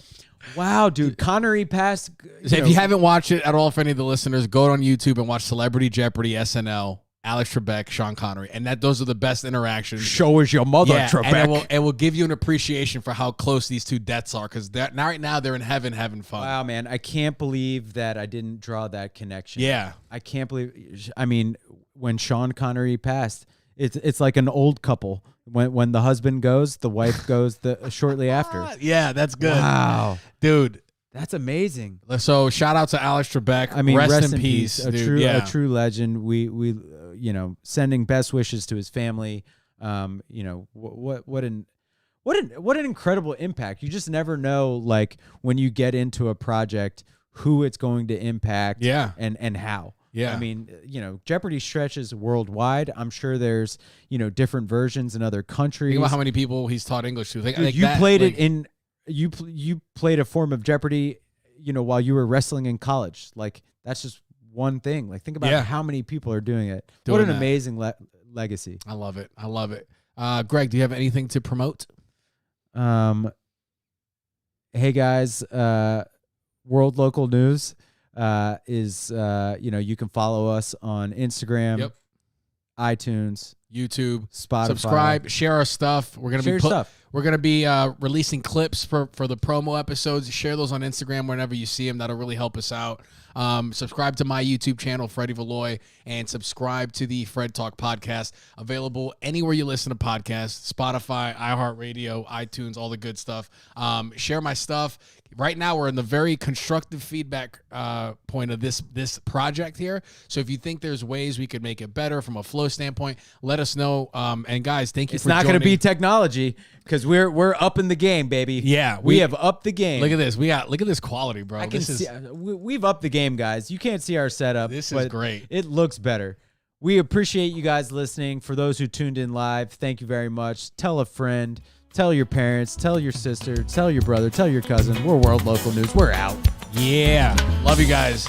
Wow, dude! Connery passed. If you haven't watched it at all, for any of the listeners, go on YouTube and watch Celebrity Jeopardy SNL. Alex Trebek, Sean Connery, and those are the best interactions. Show us your mother, Trebek. And it will give you an appreciation for how close these two deaths are, because right now they're in heaven having fun. Wow, man, I can't believe that I didn't draw that connection. Yeah, I can't believe. I mean, when Sean Connery passed, it's like an old couple. When the husband goes, the wife goes shortly after. Yeah, that's good. Wow, dude. That's amazing. So shout out to Alex Trebek. I mean, rest in peace. Dude. A true legend. We sending best wishes to his family. What an incredible impact. You just never know, like, when you get into a project, who it's going to impact. Yeah. And how. Yeah. I mean, Jeopardy stretches worldwide. I'm sure there's, different versions in other countries. Think about how many people he's taught English to. You played a form of Jeopardy, while you were wrestling in college. Like, that's just one thing. Like, think about how many people are doing it. What an amazing legacy. I love it. Greg, do you have anything to promote? Hey guys, World Local News is you can follow us on Instagram, iTunes, YouTube, Spotify. Subscribe, share our stuff. We're gonna be releasing clips for the promo episodes. Share those on Instagram whenever you see them. That'll really help us out. Subscribe to my YouTube channel, Freddie Valoy, and subscribe to the Fred Talk podcast. Available anywhere you listen to podcasts: Spotify, iHeartRadio, iTunes, all the good stuff. Share my stuff. Right now, we're in the very constructive feedback point of this project here. So if you think there's ways we could make it better from a flow standpoint, let us know. And guys, thank you for joining. It's not going to be technology, because we're up in the game, baby. Yeah, we have upped the game. Look at this. Look at this quality, bro. We've upped the game, guys. You can't see our setup. This is great. It looks better. We appreciate you guys listening. For those who tuned in live, thank you very much. Tell a friend. Tell your parents, tell your sister, tell your brother, tell your cousin. We're World Local News. We're out. Yeah. Love you guys.